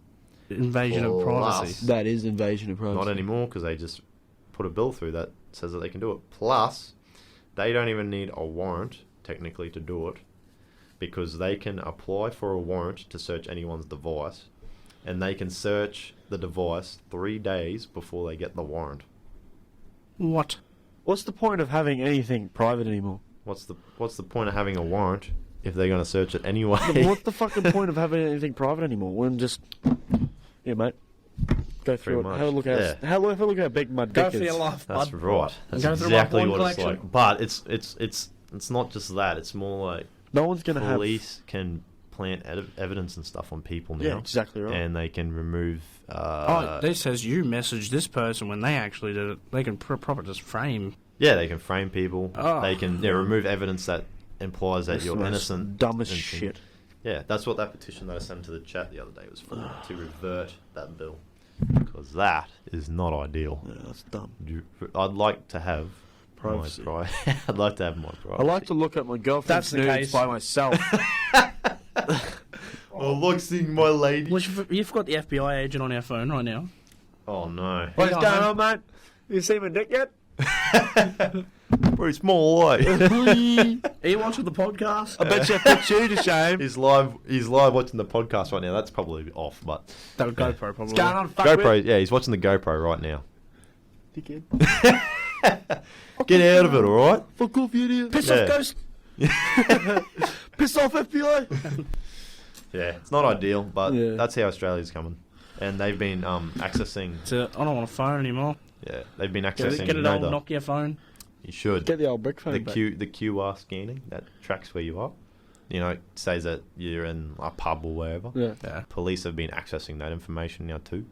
Invasion of privacy. That is invasion of privacy. Not anymore, because they just put a bill through that says that they can do it. Plus, they don't even need a warrant, technically, to do it, because they can apply for a warrant to search anyone's device, and they can search the device 3 days before they get the warrant. What? What's the point of having anything private anymore? What's the point of having a warrant if they're going to search it anyway? What's the fucking point of having anything private anymore? When just... Yeah, mate. Go through Pretty it. Have a look at have a look how big my dick Go is. for your life, That's bud. right. That's Go through my exactly porn what it's collection. like. But it's not just that. It's more like No one's going to have... police can plant evidence and stuff on people now. Yeah, exactly right. And they can remove... This says you messaged this person when they actually did it. They can proper just frame. Yeah, they can frame people. Oh. They can remove evidence that implies that That's you're the most innocent. dumbest and shit. Yeah, that's what that petition that I sent to the chat the other day was for, to revert that bill. Because that is not ideal. Yeah, that's dumb. I'd like to have Privacy. I'd like to have my privacy. I like to look at my girlfriend's That's the nudes case. by myself. I like seeing my lady. Well, you've got the FBI agent on our phone right now. Oh no. What's Yeah, going on, mate? You see my dick yet? Very small, like. Are you watching the podcast? I bet you I put you to shame. He's live watching the podcast right now. That's probably off, but That would GoPro probably. What's going on, GoPro, yeah, he's watching the GoPro right now. Dickhead. Get out of it, alright? Fuck off, you idiot. Piss Yeah. off, Ghost. Piss off, FBI. Yeah, it's not ideal, but Yeah. that's how Australia's coming. And they've been accessing. I don't want a phone anymore. Yeah, they've been Get accessing. an old Nokia phone. You should. Get the old brick phone The back. the QR scanning that tracks where you are. You know, it says that you're in a pub or wherever. Yeah. Yeah. Police have been accessing that information now too,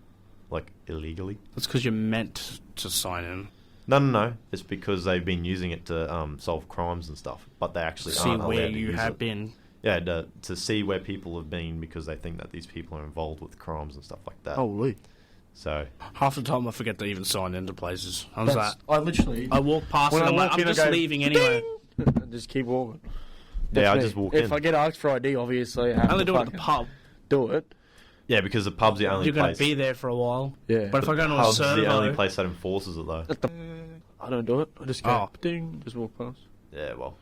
like illegally. That's because you're meant to sign in. No. It's because they've been using it to solve crimes and stuff, but they actually See aren't where allowed to you use have it. been. Yeah, to see where people have been because they think that these people are involved with crimes and stuff like that. Holy. So Half the time I forget to even sign into places. I was like, I literally... I walk past When and I I'm like, walk I'm in, I just go, leaving anyway. and just keep walking. yeah, That's I me. just walk if in. I get asked for ID, obviously I have I only to do it at the fucking pub. do it. Yeah, because the pub's the only You're going place. to be there for a while. Yeah. But if I go to a pub's servo... the only place that enforces it though. I don't do it. I just go, Oh. ding, just walk past. Yeah, well,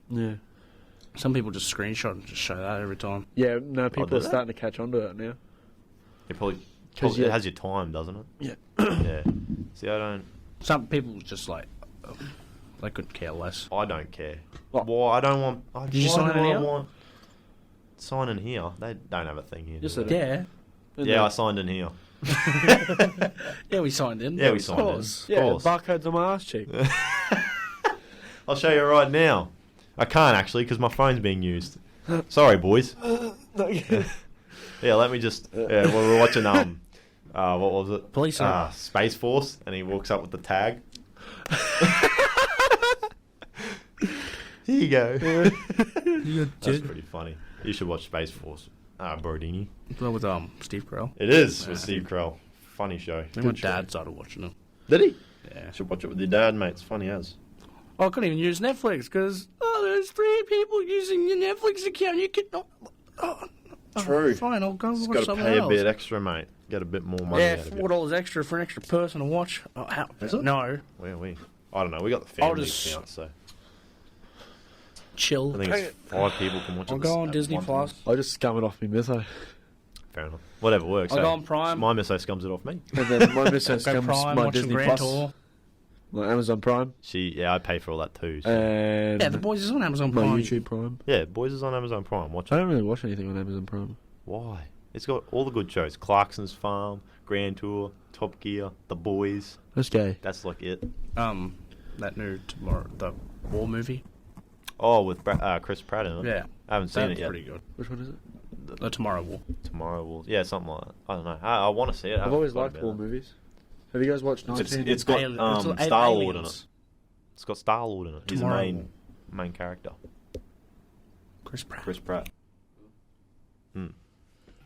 Yeah. Some people just screenshot and just show that every time. Yeah, no, people do are that? starting to catch on to that now. it probably you- it has your time, doesn't it? Yeah. Yeah. See, I don't People just like... they couldn't care less. care. What? Why I don't want. Did you why sign do in I here? want sign in here? They don't have a thing here. Yes, do they they? do. Yeah. Yeah, I signed in here. Yeah, we signed in. Yeah, we Of signed in. course. Yeah, course. barcodes on my ass cheek. I'll show you right now. I can't actually because my phone's being used. Sorry, boys. Yeah, let me just. Yeah, we were watching what was it? Police Space Force, and he walks up with the tag. Here you go. That's pretty funny. You should watch Space Force. Brody. With Steve Carell. It is with Steve Carell. Funny show. Then my dad started watching it. Did he? Yeah. You should watch it with your dad, mate. It's funny as. Oh, I couldn't even use Netflix because there's 3 people using your Netflix account. You can True. Fine, I'll go Just watch got to something pay else. a bit extra, mate. Get a bit more money Yeah, out of $4 it. extra for an extra person to watch. Oh, how? Is it? No. Where are we? I don't know. We got the family just- account, so. chill. I think it's 5 people can watch it. I'll go on at Disney one Plus. time. I'll just scum it off me mytho. Fair enough. Whatever works. I'll hey. go on Prime. My misso scums it off me. And then my mytho Go scums Prime, my watch some Disney Grand Plus, Tour. my Amazon Prime, I pay for all that too. So. and Yeah, The Boys is on Amazon my Prime. YouTube Prime. Yeah, Boys is on Amazon Prime. Watch I it. don't really watch anything on Amazon Prime. Why? It's got all the good shows. Clarkson's Farm, Grand Tour, Top Gear, The Boys. That's gay. That's like it. That new tomorrow, the war movie. Oh, with Chris Pratt in it. Yeah, I haven't seen that's it yet. pretty good. Which one is it? The Tomorrow War. Tomorrow will. Yeah, something like that. I don't know. I want to see it. I've always liked war movies. Have you guys watched 19? It's got It's Star-Lord in aliens. it. It's got Star-Lord in it. He's the Tomorrow main War. main character. Chris Pratt. Chris Pratt.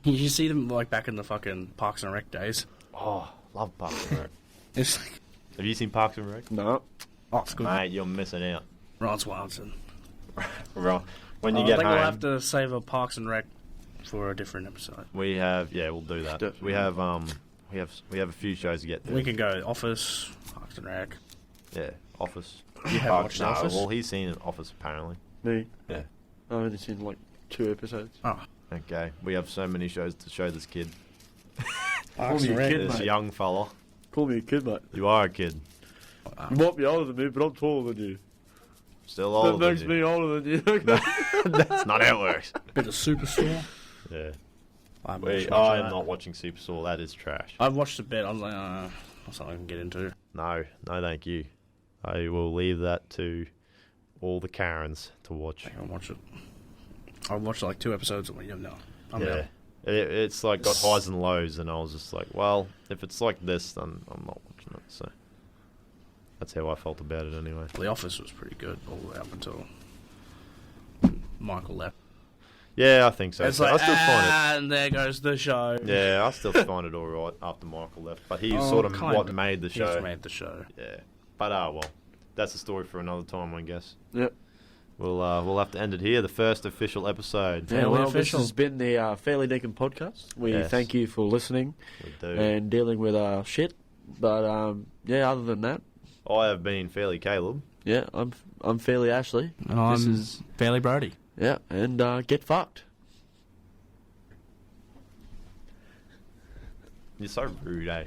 You see them like back in the fucking Parks and Rec days. Oh, love Parks and Rec. It's like, Have you seen Parks and Rec? No. oh, it's good. Mate, you're missing out. Ron Swanson. Right. When you I get think home, we'll have to save a Parks and Rec for a different episode. we have. Yeah, we'll do that. Definitely. We have a few shows to get through. We can go Office, Parks and Rec. Yeah, Office. You haven't watched no, Office? Well, he's seen Office apparently. Me? Yeah. I've only seen like 2 episodes. Oh, Okay. We have so many shows to show this kid. Parks me and a Rec. kid, This mate. young fella. Call me a kid, mate. You are a kid. You might be older than me, but I'm taller than you. Still older That than makes you. me older than you. That's not how it works. Bit of Superstore. Yeah. I haven't watched much I of am that. not watching Superstore. That is trash. I've watched a bit. I was like, that's something I can get into. No, thank you. I will leave that to all the Karens to watch. I can watch it. I watched like 2 episodes and went, no, I'm Yeah. out. It's like got highs and lows, and I was just like, well, if it's like this, then I'm not watching it. So that's how I felt about it anyway. The Office was pretty good all the way up until Michael left. Yeah, I think so. It's So like, I still find and there goes the show. it. Yeah, I still find it all right after Michael left, but he was Oh, sort of kinda. what made the He just show. made the show. Yeah, but well, that's a story for another time, I guess. Yep. We'll have to end it here. The first official episode. Yeah, Fairly well, official. this has been the Fairly Dinkum podcast. We Yes. thank you for listening We do. and dealing with our shit. But yeah, other than that, I have been fairly Caleb. yeah, I'm Fairly Ashley. And This I'm is- Fairly Brody. Yeah, and get fucked. You're so rude, eh?